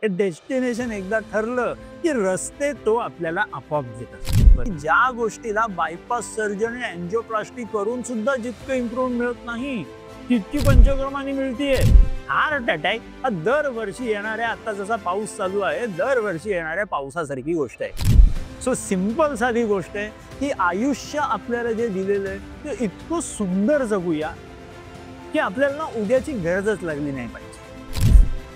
हे डेस्टिनेशन एकदा ठरलं की रस्ते तो आपल्याला आपोआप देतात. ज्या गोष्टीला बायपास सर्जरी अँजिओप्लास्टी करून सुद्धा जितकं इम्प्रूव्ह मिळत नाही तितकी पंचकर्माने मिळतीये. हार्ट अटॅक हा दरवर्षी येणाऱ्या, आता जसा पाऊस चालू आहे, दरवर्षी येणाऱ्या पावसासारखी गोष्ट आहे. सो सिंपल साधी गोष्ट आहे की आयुष्य आपल्याला जे दिलेलं आहे ते इतकं सुंदर जगूया की आपल्याला उद्याची गरजच लागली नाही पाहिजे.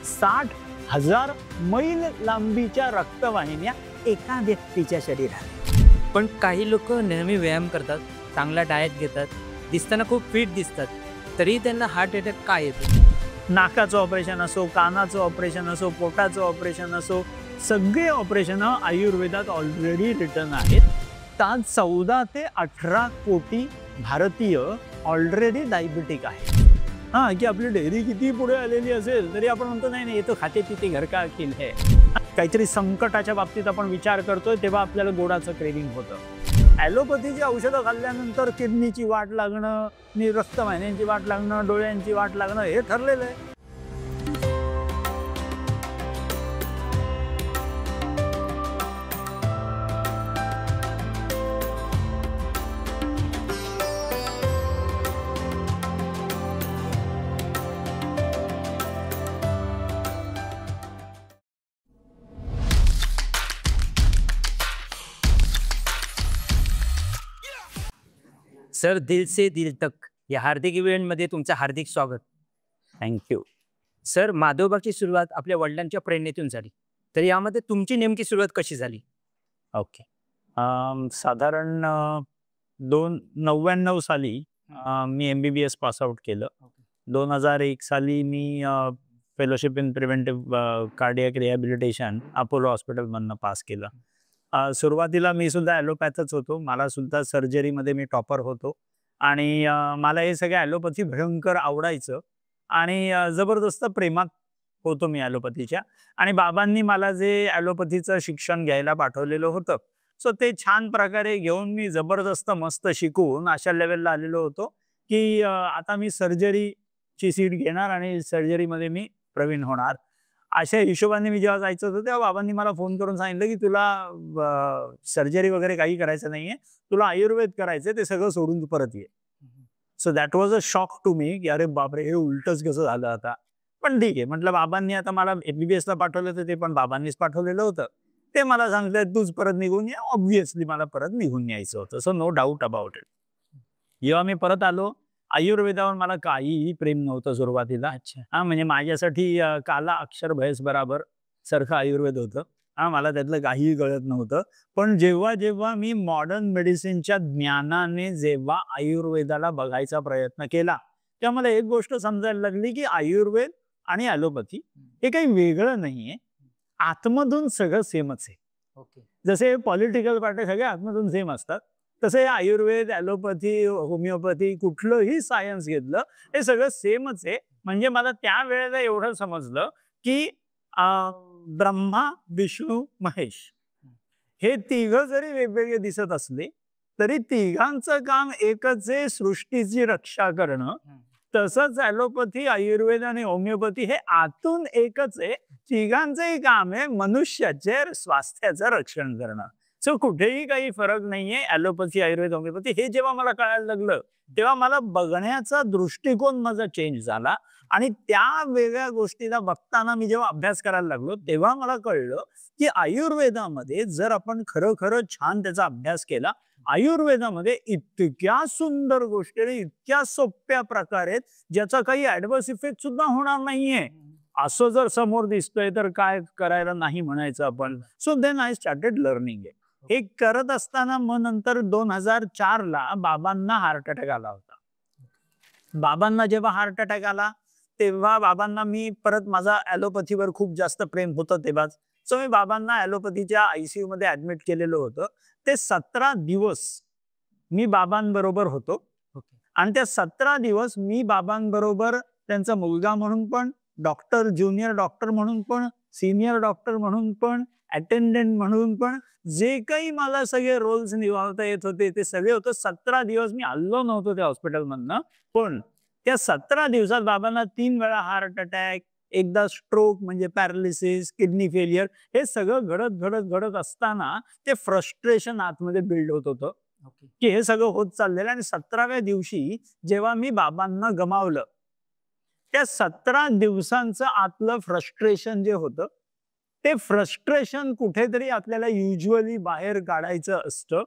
60,000 मैल लांबीच्या रक्तवाहिन्या एका व्यक्तीच्या शरीरात. पण काही लोक नेहमी व्यायाम करतात, चांगला डाएट घेतात, दिसताना खूप फिट दिसतात, तरी त्यांना हार्ट अटॅक का येतो? नाकाचं ऑपरेशन असो, कानाचं ऑपरेशन असो, पोटाचं ऑपरेशन असो, सगळे ऑपरेशन आयुर्वेदात ऑलरेडी रिटर्न आहेत. त्यात 14 ते 18 कोटी भारतीय ऑलरेडी डायबिटिक आहेत. हां, की आपली डेअरी किती पुढे आलेली असेल तरी आपण म्हणतो नाही नाही, हे तो खाते पिते घर का अखिल है. काहीतरी संकटाच्या बाबतीत आपण विचार करतोय तेव्हा आपल्याला गोडाचं क्रेविंग होतं. ॲलोपॅथीची औषधं खाल्ल्यानंतर किडनीची वाट लागणं, रक्तवाहिन्यांची वाट लागणं, डोळ्यांची वाट लागणं हे ठरलेलं आहे. सर, दिल से दिल तक या हार्दिक इव्हेंटमध्ये तुमचं हार्दिक स्वागत. थँक्यू. सर, माधवबागची सुरुवात आपल्या वडिलांच्या प्रेरणेतून झाली, तर यामध्ये तुमची नेमकी सुरुवात कशी झाली? ओके. साधारण 99 साली मी MBBS पास आउट केलं. 2001 साली मी fellowship in preventive cardiac rehabilitation Apollo हॉस्पिटलमधनं पास केलं. सुरुवातीला मी सुद्धा ॲलोपॅथच होतो. मला सुद्धा सर्जरीमध्ये मी टॉपर होतो आणि मला हे सगळं ॲलोपॅथी भयंकर आवडायचं आणि जबरदस्त प्रेमात होतो मी ॲलोपॅथीच्या. आणि बाबांनी मला जे ॲलोपॅथीचं शिक्षण घ्यायला पाठवलेलं होतं, सो ते छान प्रकारे घेऊन मी जबरदस्त मस्त शिकून अशा लेवलला आलेलो होतो की आता मी सर्जरीची सीट घेणार आणि सर्जरीमध्ये मी प्रवीण होणार. अशा हिशोबाने मी जेव्हा जायचं होतं तेव्हा बाबांनी मला फोन करून सांगितलं की तुला सर्जरी वगैरे काही करायचं नाहीये, तुला आयुर्वेद करायचं, ते सगळं सोडून तू परत ये. So that was a shock to me की अरे बापरे, हे उलटच कसं झालं आता. पण ठीक आहे म्हटलं, बाबांनी आता मला MBBS ला पाठवलं तर ते पण बाबांनीच पाठवलेलं होतं. ते मला सांगतात तूच परत निघून ये. ऑब्व्हियसली मला परत निघून यायचं होतं. So no doubt about it. जेव्हा मी परत आलो, आयुर्वेदावर मला काहीही प्रेम नव्हतं सुरुवातीला. अच्छा. म्हणजे माझ्यासाठी काला अक्षर भैस बराबर सारखं आयुर्वेद होतं. मला त्यातलं काहीही कळत नव्हतं. पण जेव्हा जेव्हा मी मॉडर्न मेडिसिनच्या ज्ञानाने जेव्हा आयुर्वेदाला बघायचा प्रयत्न केला, तेव्हा मला एक गोष्ट समजायला लागली की आयुर्वेद आणि ॲलोपॅथी हे काही वेगळं नाहीये. आतमधून सगळं सेमच आहे. ओके. जसे पॉलिटिकल पार्टी सगळे आतमधून सेम असतात, तसे आयुर्वेद, ॲलोपॅथी, होमिओपॅथी, कुठलंही सायन्स घेतलं हे सगळं सेमच आहे. म्हणजे मला त्यावेळेला एवढं समजलं की ब्रह्मा, विष्णू, महेश हे तिघं जरी वेगवेगळे दिसत असले तरी तिघांचं काम एकच आहे, सृष्टीची रक्षा करणं. तसंच ॲलोपॅथी, आयुर्वेद आणि होमिओपॅथी हे आतून एकच आहे. तिघांचंही काम आहे मनुष्याचे स्वास्थ्याचं रक्षण करणं. सो कुठेही काही फरक नाहीये ॲलोपॅथी, आयुर्वेद, होमिओपॅथी. हे जेव्हा मला कळायला लागलं तेव्हा मला बघण्याचा दृष्टिकोन माझा चेंज झाला आणि त्या वेगळ्या गोष्टीला बघताना मी जेव्हा अभ्यास करायला लागलो तेव्हा मला कळलं की आयुर्वेदामध्ये जर आपण खरं छान त्याचा अभ्यास केला, आयुर्वेदामध्ये इतक्या सुंदर गोष्टी आणि इतक्या सोप्या प्रकारे ज्याचा काही ऍडव्हर्स इफेक्ट सुद्धा होणार नाहीये, असं जर समोर दिसतंय तर काय करायला नाही म्हणायचं आपण. So then I started learning it. हे करत असताना मग नंतर 2004 ला बाबांना हार्ट अटॅक आला होता. बाबांना जेव्हा हार्ट अटॅक आला तेव्हा बाबांना मी परत, माझा ॲलोपॅथीवर खूप जास्त प्रेम होतं तेव्हाच. सो मी बाबांना ॲलोपॅथीच्या ICU मध्ये ऍडमिट केलेलं होतं. ते 17 दिवस मी बाबांबरोबर होतो आणि त्या 17 दिवस मी बाबांबरोबर त्यांचा मुलगा म्हणून पण, डॉक्टर, ज्युनियर डॉक्टर म्हणून पण, सिनियर डॉक्टर म्हणून पण, अटेंडंट म्हणून पण, जे काही मला सगळे रोल्स निभावता येत होते ते सगळे होतं. 17 दिवस मी हल्लो नव्हतो त्या हॉस्पिटलमधनं. पण त्या 17 दिवसात बाबांना 3 वेळा हार्ट अटॅक, एकदा स्ट्रोक म्हणजे पॅरालिसिस, किडनी फेलियर, हे सगळं घडत घडत घडत असताना ते फ्रस्ट्रेशन आतमध्ये बिल्ड होत होतं ओके. की हे सगळं होत चाललेलं. आणि 17व्या दिवशी जेव्हा मी बाबांना गमावलं, त्या 17 दिवसांचं आतलं फ्रस्ट्रेशन जे होतं, ते फ्रस्ट्रेशन कुठेतरी आपल्याला युजली बाहेर काढायचं असतं.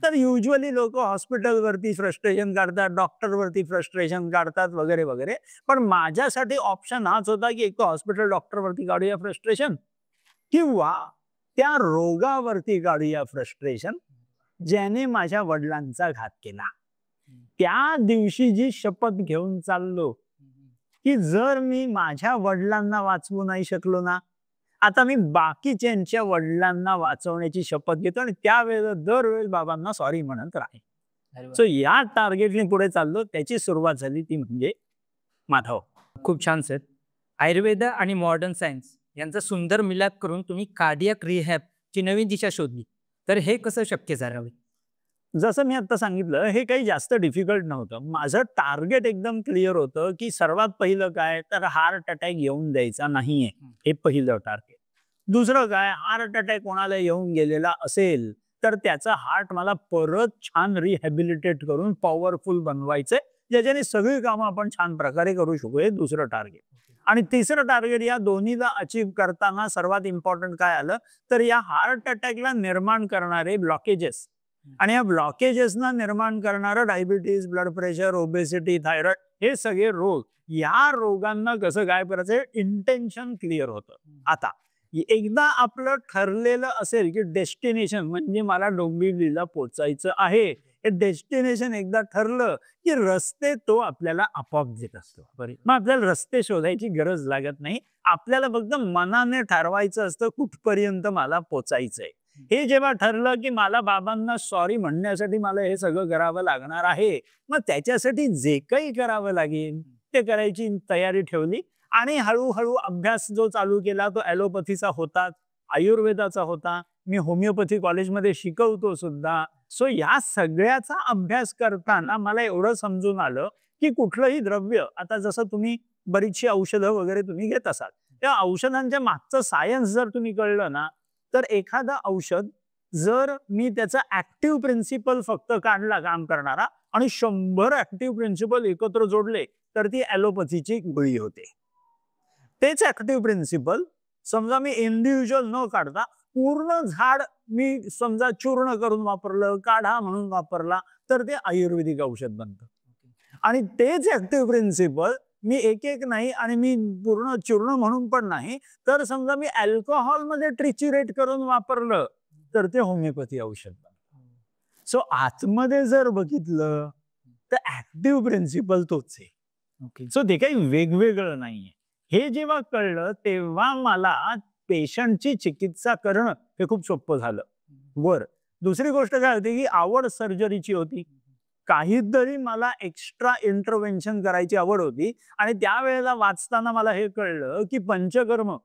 तर युजली लोक हॉस्पिटलवरती फ्रस्ट्रेशन काढतात, डॉक्टरवरती फ्रस्ट्रेशन काढतात, वगैरे वगैरे. पण माझ्यासाठी ऑप्शन हाच होता की एक तर हॉस्पिटल डॉक्टरवरती काढूया फ्रस्ट्रेशन, किंवा त्या रोगावरती काढूया फ्रस्ट्रेशन ज्याने माझ्या वडिलांचा घात केला. त्या दिवशी जी शपथ घेऊन चाललो की जर मी माझ्या वडिलांना वाचवू नाही शकलो ना, आता मी बाकीच्यांच्या वडिलांना वाचवण्याची शपथ घेतो आणि त्यावेळेला दरवेळेस बाबांना सॉरी म्हणत राहील. अरे वा. सो या टार्गेटने पुढे चाललो. त्याची सुरुवात झाली ती म्हणजे माधव. खूप छान सर. आयुर्वेद आणि मॉडर्न सायन्स यांचा सुंदर मिलाप करून तुम्ही कार्डियाक रिहॅब ची नवीन दिशा शोधली. तर हे कसं शक्य झालं? जसं मी आता सांगितलं, हे काही जास्त डिफिकल्ट नव्हतं. माझं टार्गेट एकदम क्लिअर होतं की सर्वात पहिलं काय, तर हार्ट अटॅक येऊन द्यायचा नाहीये, हे पहिलं टार्गेट. दुसरं काय, हार्ट अटॅक कोणाला येऊन गेलेला असेल तर त्याचा हार्ट मला परत छान रिहॅबिलिटेट करून पॉवरफुल बनवायचंय, ज्याच्याने सगळी कामं आपण छान प्रकारे करू शकू. हे दुसरं टार्गेट. आणि तिसरं टार्गेट, या दोन्हीला अचीव करताना सर्वात इम्पॉर्टंट काय आलं, तर या हार्ट अटॅकला निर्माण करणारे ब्लॉकेजेस आणि या ब्लॉकेजेसना निर्माण करणारं diabetes, blood pressure, obesity, thyroid, हे सगळे रोग, या रोगांना कसं काय करायचं, इंटेन्शन क्लिअर होतं. आता एकदा आपलं ठरलेलं असेल की डेस्टिनेशन म्हणजे मला डोंबिवलीला पोचायचं आहे, हे डेस्टिनेशन एकदा ठरलं की रस्ते तो आपल्याला आपोआप देत असतो. मग आपल्याला रस्ते शोधायची गरज लागत नाही. आपल्याला फक्त मनाने ठरवायचं असतं कुठपर्यंत मला पोचायचंय. हे जेव्हा ठरलं की मला बाबांना सॉरी म्हणण्यासाठी मला हे सगळं करावं लागणार आहे, मग त्याच्यासाठी जे काही करावं लागेल ते करायची तयारी ठेवली. आणि हळूहळू अभ्यास जो चालू केला तो ॲलोपॅथीचा होता, आयुर्वेदाचा होता. मी होमिओपॅथी कॉलेजमध्ये शिकवतो सुद्धा. सो या सगळ्याचा अभ्यास करताना मला एवढं समजून आलं की कुठलंही द्रव्य, आता जसं तुम्ही बरीचशी औषधं वगैरे तुम्ही घेत असाल, त्या औषधांच्या मागचं सायन्स जर तुम्ही कळलं ना, तर एखादं औषध जर मी त्याचा ऍक्टिव्ह प्रिन्सिपल फक्त काढला काम करणारा आणि 100 ऍक्टिव्ह प्रिन्सिपल एकत्र जोडले तर ती ॲलोपॅथीची गोळी होते. तेच ऍक्टिव्ह प्रिन्सिपल समजा मी इंडिव्हिज्युअल न काढता पूर्ण झाड मी समजा चूर्ण करून वापरलं, काढा म्हणून वापरला, तर ते आयुर्वेदिक औषध बनतं. आणि तेच ऍक्टिव्ह प्रिन्सिपल मी एक एक नाही आणि मी पूर्ण चूर्ण म्हणून पण नाही, तर समजा मी अल्कोहोल मध्ये ट्रिच्युरेट करून वापरलं तर ते होमिओपॅथी औषध बनतं. सो आतमध्ये जर बघितलं तर ऍक्टिव्ह प्रिन्सिपल तोच आहे. ओके. सो ते काही वेगवेगळं नाहीये. हे जेव्हा कळलं तेव्हा मला पेशंटची चिकित्सा करणं हे खूप सोपं झालं. वर दुसरी गोष्ट काय होती की आवड सर्जरीची होती. काहीतरी मला एक्स्ट्रा इंटरव्हेन्शन करायची आवड होती. आणि त्यावेळेला वाचताना मला हे कळलं की पंचकर्म,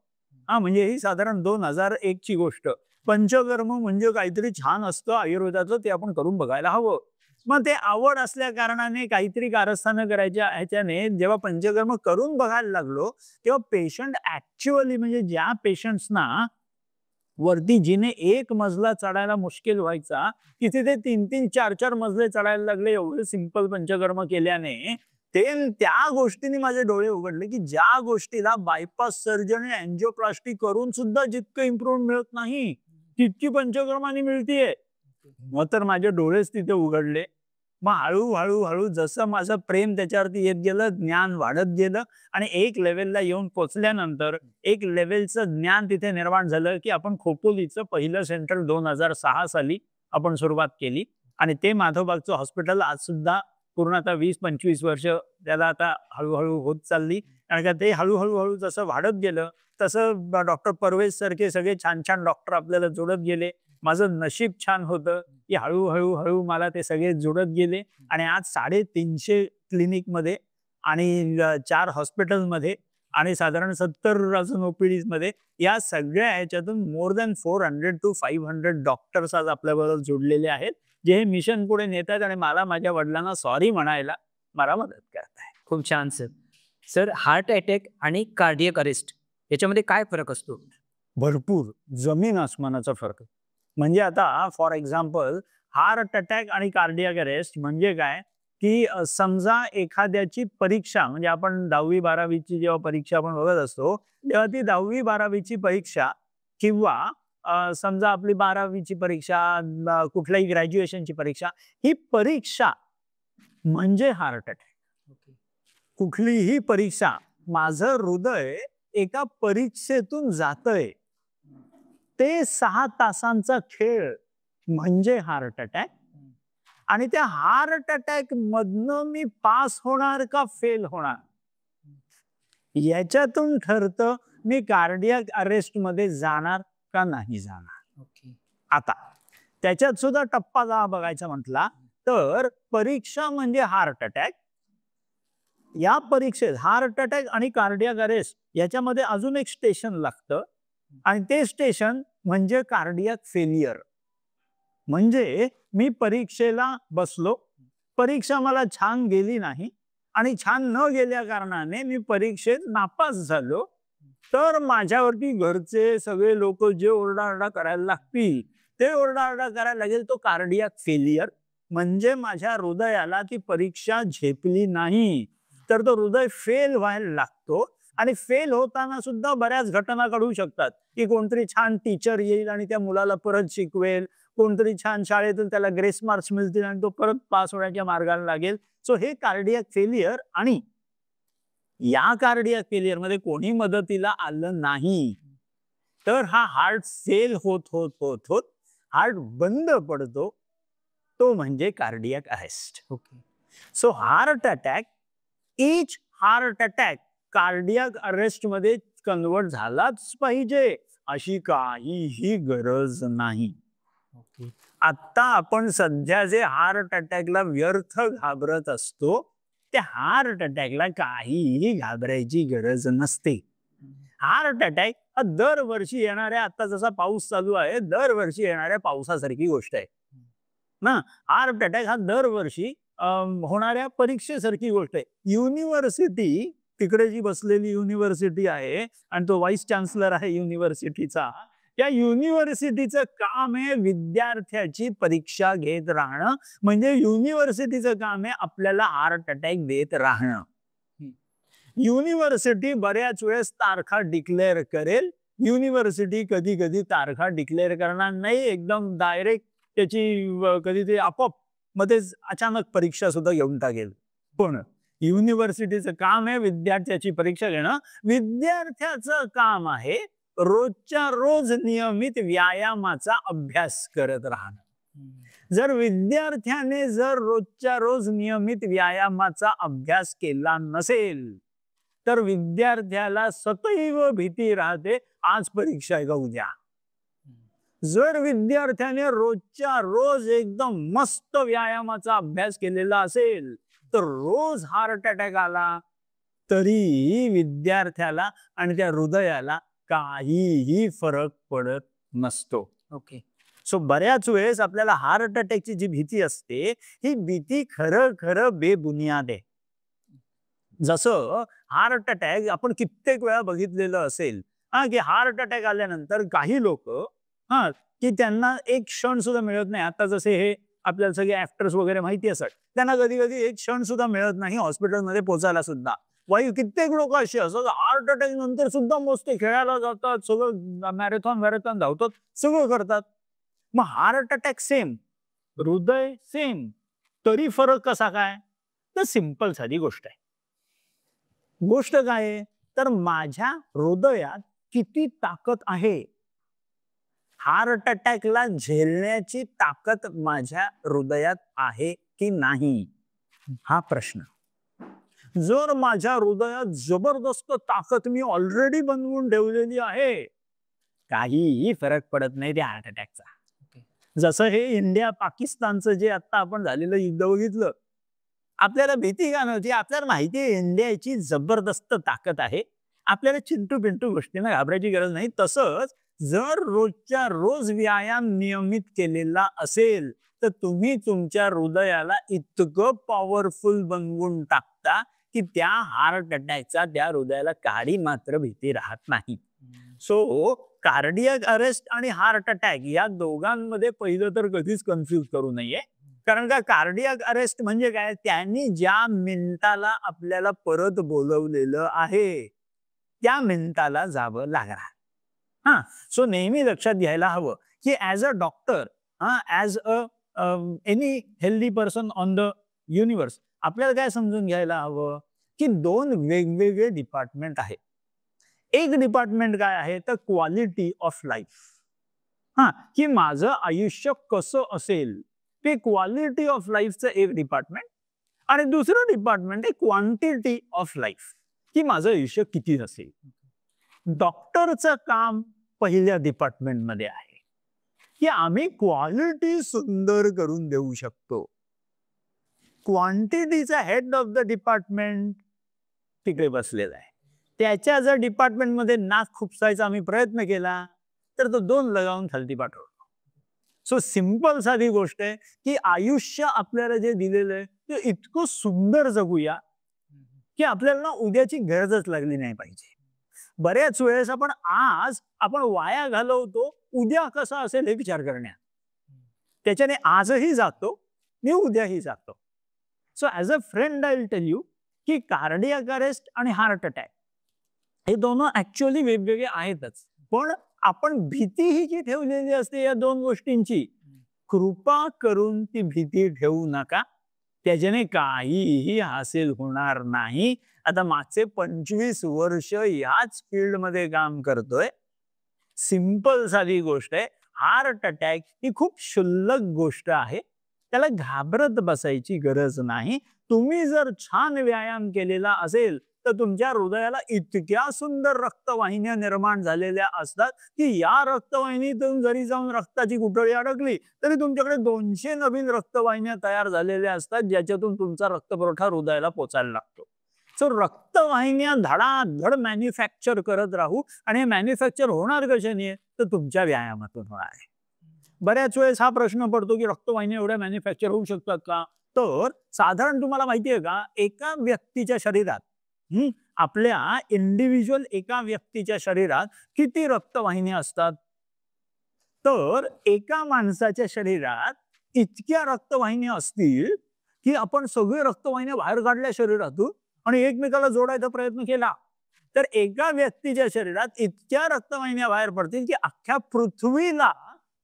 म्हणजे ही साधारण 2001 ची गोष्ट. पंचकर्म म्हणजे काहीतरी छान असतं आयुर्वेदाचं, ते आपण करून बघायला हवं. मग ते आवड असल्या कारणाने काहीतरी कारस्थानं करायच्या ह्याच्याने जेव्हा पंचकर्म करून बघायला लागलो, तेव्हा पेशंट ऍक्च्युअली म्हणजे ज्या पेशंट्सना वरती जिने एक मजला चढायला मुश्किल व्हायचा, तिथे ते 3-3, 4-4 मजले चढायला लागले एवढे सिंपल पंचकर्म केल्याने. ते त्या गोष्टीने माझे डोळे उघडले की ज्या गोष्टीला बायपास सर्जरी, अँजिओप्लास्टी करून सुद्धा जितकं इम्प्रूव्हमेंट मिळत नाही, तितकी पंचकर्माने मिळतीये. मग तर माझे डोळेच तिथे उघडले. मग हळूहळू हळू जसं माझं प्रेम त्याच्यावरती येत गेलं, ज्ञान वाढत गेलं आणि एक लेवलला येऊन पोचल्यानंतर एक लेवलचं ज्ञान तिथे निर्माण झालं की आपण खोपोलीचं पहिलं सेंटर 2006 साली आपण सुरुवात केली. आणि ते माधवबागचं हॉस्पिटल आज सुद्धा पूर्ण आता 20-25 वर्ष त्याला आता हळूहळू होत चालली. कारण का ते हळूहळू जसं वाढत गेलं तसं डॉक्टर परवेज सारखे सगळे छान छान डॉक्टर आपल्याला जोडत गेले. माझं नशीब छान होतं की हळू मला ते सगळे जोडत गेले. आणि आज 350 क्लिनिकमध्ये आणि 4 हॉस्पिटलमध्ये आणि साधारण 70 अजून ओपीडीज मध्ये, या सगळ्या ह्याच्यातून मोर दॅन 400 to 500 डॉक्टर्स आज आपल्याबरोबर जोडलेले आहेत, जे हे मिशन पुढे नेतात आणि मला माझ्या वडिलांना सॉरी म्हणायला मला मदत करत आहे. खूप छान सर. सर, हार्ट अटॅक आणि कार्डियक अरेस्ट याच्यामध्ये काय फरक असतो? भरपूर जमीन आसमानाचा फरक आहे. म्हणजे आता फॉर एक्झाम्पल हार्ट अटॅक आणि कार्डियक अरेस्ट म्हणजे काय, की समजा एखाद्याची परीक्षा, म्हणजे आपण 10वी-12वीची जेव्हा परीक्षा आपण बघत असतो, तेव्हा ती 10वी-12वीची परीक्षा किंवा समजा आपली 12वीची परीक्षा, कुठल्याही ग्रॅज्युएशनची परीक्षा, ही परीक्षा म्हणजे हार्ट अटॅक. कुठलीही परीक्षा, माझं हृदय एका परीक्षेतून जातंय, ते 6 तासांचा खेळ म्हणजे हार्ट अटॅक. आणि त्या हार्ट अटॅक मधनं मी पास होणार का फेल होणार, याच्यातून ठरतं मी कार्डियक अरेस्ट मध्ये जाणार का नाही जाणार. आता त्याच्यात सुद्धा टप्पा जरा बघायचा म्हटला तर परीक्षा म्हणजे हार्ट अटॅक. या परीक्षेत हार्ट अटॅक आणि कार्डियक अरेस्ट याच्यामध्ये अजून एक स्टेशन लागतं, आणि ते स्टेशन म्हणजे कार्डियक फेलियर. म्हणजे मी परीक्षेला बसलो, परीक्षा मला छान गेली नाही आणि छान न गेल्या कारणाने मी परीक्षेत नापास झालो, तर माझ्यावरती घरचे सगळे लोक जे ओरडाओरडा करायला लागतील ते ओरडाओरडा करायला लागेल. तो कार्डियक फेलियर म्हणजे माझ्या हृदयाला ती परीक्षा झेपली नाही, तर तो हृदय फेल व्हायला लागतो. आणि फेल होताना सुद्धा बऱ्याच घटना घडू शकतात, की कोणतरी छान टीचर येईल आणि त्या मुलाला परत शिकवेल, कोणतरी छान शाळेतून त्याला ग्रेस मार्क्स मिळतील आणि तो परत पास होण्याच्या मार्गाला लागेल. सो हे कार्डियक फेलियर. आणि या कार्डियक फेलियर मध्ये कोणी मदतीला आलं नाही, तर हा हार्ट फेल होत होत होत होत हार्ट बंद पडतो, तो म्हणजे cardiac arrest. So heart attack, each heart attack cardiac arrest मध्ये कन्वर्ट झालाच पाहिजे अशी काहीही गरज नाही. आता आपण सध्या जे हार्ट अटॅकला व्यर्थ घाबरत असतो, त्या हार्ट अटॅकला काहीही घाबरायची गरज नसते. हार्ट अटॅक हा दरवर्षी येणाऱ्या, आता जसा पाऊस चालू आहे, दरवर्षी येणाऱ्या पावसासारखी गोष्ट आहे ना. हार्ट अटॅक हा दरवर्षी होणाऱ्या परीक्षेसारखी गोष्ट आहे. युनिव्हर्सिटी, तिकडे जी बसलेली युनिव्हर्सिटी आहे आणि तो व्हाईस चान्सलर आहे युनिव्हर्सिटीचा, त्या युनिव्हर्सिटीचं काम आहे विद्यार्थ्याची परीक्षा घेत राहणं. म्हणजे युनिव्हर्सिटीचं काम आहे आपल्याला हार्ट अटॅक देत राहणं. युनिव्हर्सिटी बऱ्याच वेळेस तारखा डिक्लेअर करेल, युनिव्हर्सिटी कधी कधी तारखा डिक्लेअर करणार नाही, एकदम डायरेक्ट त्याची कधी ते आपोआप मध्येच अचानक परीक्षा सुद्धा घेऊन टाकेल. पण युनिव्हर्सिटीचं काम आहे विद्यार्थ्याची परीक्षा घेणं. विद्यार्थ्याचं काम आहे रोजच्या रोज नियमित व्यायामाचा अभ्यास करत राहणं. जर विद्यार्थ्याने जर रोजच्या रोज नियमित व्यायामाचा अभ्यास केला नसेल, तर विद्यार्थ्याला सदैव भीती राहते, आज परीक्षा आहे का उद्या. जर विद्यार्थ्याने रोजच्या रोज एकदम मस्त व्यायामाचा अभ्यास केलेला असेल, तर रोज हार्ट अटॅक आला तरी विद्यार्थ्याला आणि त्या हृदयाला काहीही फरक पडत नसतो. सो बऱ्याच वेळेस आपल्याला हार्ट अटॅकची जी भीती असते, ही भीती खरं खरं बेबुनियाद आहे. जसं हार्ट अटॅक आपण कित्येक वेळा बघितलेलं असेल, की हार्ट अटॅक आल्यानंतर काही लोक की त्यांना एक क्षण सुद्धा मिळत नाही. आता जसे हे आपल्याला सगळे ऍक्टर्स वगैरे माहिती असतात, त्यांना कधी कधी एक क्षण सुद्धा मिळत नाही हॉस्पिटलमध्ये पोहोचायला सुद्धा. कित्येक लोक असे असतात हार्ट अटॅक नंतर सुद्धा मस्त खेळायला जातात, सगळं मॅरेथॉन धावतात, सगळं करतात. मग हार्ट अटॅक सेम, हृदय सेम, तरी फरक कसा काय? तर सिंपल साधी गोष्ट आहे. गोष्ट काय आहे, तर माझ्या हृदयात किती ताकद आहे, हार्ट अटॅकला झेलण्याची ताकद माझ्या हृदयात आहे की नाही, हा प्रश्न. जर माझ्या हृदयात जबरदस्त ताकद मी ऑलरेडी बनवून ठेवलेली आहे, काहीही फरक पडत नाही त्या हार्ट अटॅकचा. जसं हे इंडिया पाकिस्तानचं जे आता आपण झालेलं युद्ध बघितलं, आपल्याला भीती का नव्हती? आपल्याला माहिती आहे इंडियाची जबरदस्त ताकद आहे, आपल्याला चिंटू पिंटू गोष्टींना घाबरायची गरज नाही. तसंच जर रोजच्या रोज व्यायाम नियमित केलेला असेल, तर तुम्ही तुमच्या हृदयाला इतकं पॉवरफुल बनवून टाकता की त्या हार्ट अटॅकचा त्या हृदयाला काडी मात्र भीती राहत नाही. सो कार्डियक अरेस्ट आणि हार्ट अटॅक या दोघांमध्ये पहिलं तर कधीच कन्फ्यूज करू नये. कारण का कार्डियक अरेस्ट म्हणजे काय, त्यांनी ज्या मिनिटाला आपल्याला परत बोलवलेलं आहे त्या मिनिटाला जावं लागणार. हा, सो नेहमी लक्षात घ्यायला हवं की as a doctor, as a any healthy person on the universe, आपल्याला काय समजून घ्यायला हवं की दोन वेगवेगळे डिपार्टमेंट आहेत. एक डिपार्टमेंट काय आहे तर क्वालिटी ऑफ लाईफ. की माझं आयुष्य कसं असेल ते क्वालिटी ऑफ लाईफचं एक डिपार्टमेंट, आणि दुसरं डिपार्टमेंट आहे क्वांटिटी ऑफ लाईफ, की माझं आयुष्य किती असेल. डॉक्टरचं काम पहिल्या डिपार्टमेंटमध्ये आहे की आम्ही क्वालिटी सुंदर करून देऊ शकतो. क्वांटिटीचा हेड ऑफ द डिपार्टमेंट तिकडे बसलेला आहे. त्याच्या जर डिपार्टमेंटमध्ये नाक खुपसायचा आम्ही प्रयत्न केला तर तो 2 लगावून खालती पाठवतो. सो सिंपल साधी गोष्ट आहे की आयुष्य आपल्याला जे दिलेलं आहे ते इतकं सुंदर जगूया की आपल्याला उद्याची गरजच लागली नाही पाहिजे. बऱ्याच वेळेस आज आपण वाया घालवतो उद्या कसा असेल हे विचार करण्यात. त्याच्याने आजही जातो मी उद्याही जातो. So as a friend I will tell you की कार्डियक अरेस्ट आणि हार्ट अटॅक हे दोन ऍक्च्युअली वेगवेगळे आहेतच, पण आपण भीतीही जी ठेवलेली असते या दोन गोष्टींची, कृपा करून ती भीती ठेवू नका. त्याच्याने काहीही हासिल होणार नाही. आता मागचे 25 वर्ष याच फील्डमध्ये काम करतोय. सिंपल साधी गोष्ट आहे, हार्ट अटॅक ही खूप क्षुल्लक गोष्ट आहे. त्याला घाबरत बसायची गरज नाही. तुम्ही जर छान व्यायाम केलेला असेल तर तुमच्या हृदयाला इतक्या सुंदर रक्तवाहिन्या निर्माण झालेल्या असतात की या रक्तवाहिनीतून जरी जाऊन रक्ताची गुठळी अडकली तरी तुमच्याकडे 200 नवीन रक्तवाहिन्या तयार झालेल्या असतात ज्याच्यातून तुमचा रक्तपुरवठा हृदयाला पोचायला लागतो. सो रक्तवाहिन्या धडाधड मॅन्युफॅक्चर करत राहू, आणि हे मॅन्युफॅक्चर होणार कशाने तर तुमच्या व्यायामातून होणार आहे. बऱ्याच वेळेस हा प्रश्न पडतो की रक्तवाहिन्या एवढ्या मॅन्युफॅक्चर होऊ शकतात का. तर साधारण तुम्हाला माहिती आहे का, एका व्यक्तीच्या शरीरात आपल्या इंडिव्हिज्युअल एका व्यक्तीच्या शरीरात किती रक्तवाहिन्या असतात. तर एका माणसाच्या शरीरात इतक्या रक्तवाहिन्या असतील की आपण सगळे रक्तवाहिन्या बाहेर काढल्या शरीरातून आणि एकमेकाला जोडायचा प्रयत्न केला तर एका व्यक्तीच्या शरीरात इतक्या रक्तवाहिन्या बाहेर पडतील की अख्ख्या पृथ्वीला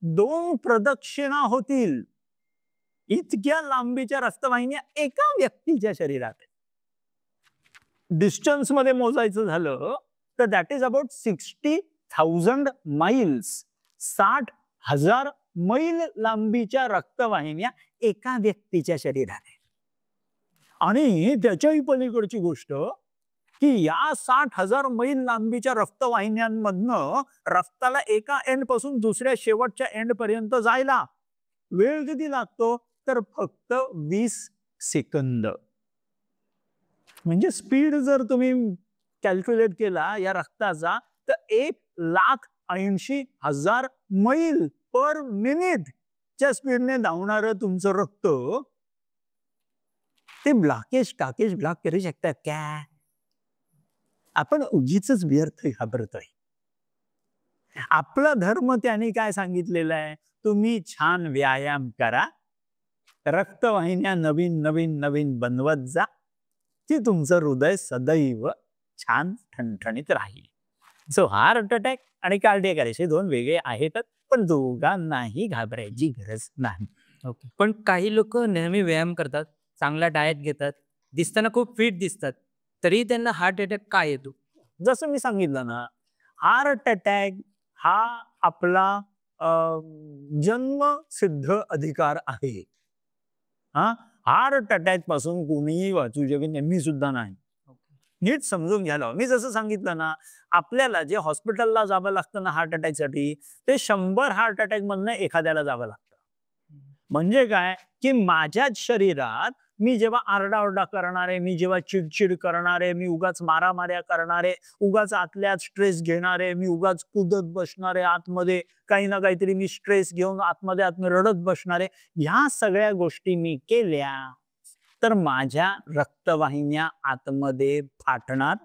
2 प्रदक्षिणा होतील. इतक्या लांबीच्या रक्तवाहिन्या एका व्यक्तीच्या शरीरात. डिस्टन्स मध्ये मोजायचं झालं तर दॅट इज अबाउट 60,000 माइल्स. 60,000 मैल लांबीच्या रक्तवाहिन्या एका व्यक्तीच्या शरीरात आहे. आणि त्याच्याही पलीकडची गोष्ट की या 60,000 मैल लांबीच्या रक्तवाहिन्यांमधनं रक्ताला एका एंड पासून दुसऱ्या शेवटच्या एंड पर्यंत जायला वेळ किती लागतो तर फक्त 20 सेकंद. म्हणजे स्पीड जर तुम्ही कॅल्क्युलेट केला या रक्ताचा तर 1,80,000 मैल पर मिनिट च्या स्पीडने धावणार तुमचं रक्त ते ब्लॉकेज टाकेज ब्लॉक करू शकतात का. आपण उगीच व्यर्थ घाबरतोय. आपला धर्म त्याने काय सांगितलेलं आहे, तुम्ही छान व्यायाम करा, रक्तवाहिन्या नवीन नवीन नवीन बनवत जा, की तुमचं हृदय सदैव छान ठणठणीत राहील. सो हार्ट अटॅक आणि कार्डियक अरेस्ट हे 2 वेगळे आहेतच, पण दोघांनाही घाबरायची गरज नाही. ओके. पण काही लोक नेहमी व्यायाम करतात, चांगला डाएट घेतात, दिसताना खूप फिट दिसतात, तरी त्यांना हार्ट अटॅक का येतो. जसं मी सांगितलं ना, हार्ट अटॅक हा आपला जन्मसिद्ध अधिकार आहे. हार्ट अटॅक पासून कोणीही वाचू शकेल मी सुद्धा नाही. नीट समजून घ्यायला हवं. मी जसं सांगितलं ना, आपल्याला जे हॉस्पिटलला जावं लागतं ना हार्ट अटॅकसाठी, ते 100 हार्ट अटॅक मधनं एखाद्याला जावं लागतं. म्हणजे काय की माझ्याच शरीरात मी जेव्हा आरडाओरडा करणारे, मी जेव्हा चिडचिड करणारे, मी उगाच मारामाऱ्या करणारे, उगाच आतल्यात स्ट्रेस घेणारे, मी उगाच कुदत बसणारे आतमध्ये, काही ना काहीतरी मी स्ट्रेस घेऊन आतमध्ये रडत बसणारे, ह्या सगळ्या गोष्टी मी केल्या तर माझ्या रक्तवाहिन्या आतमध्ये फाटणार,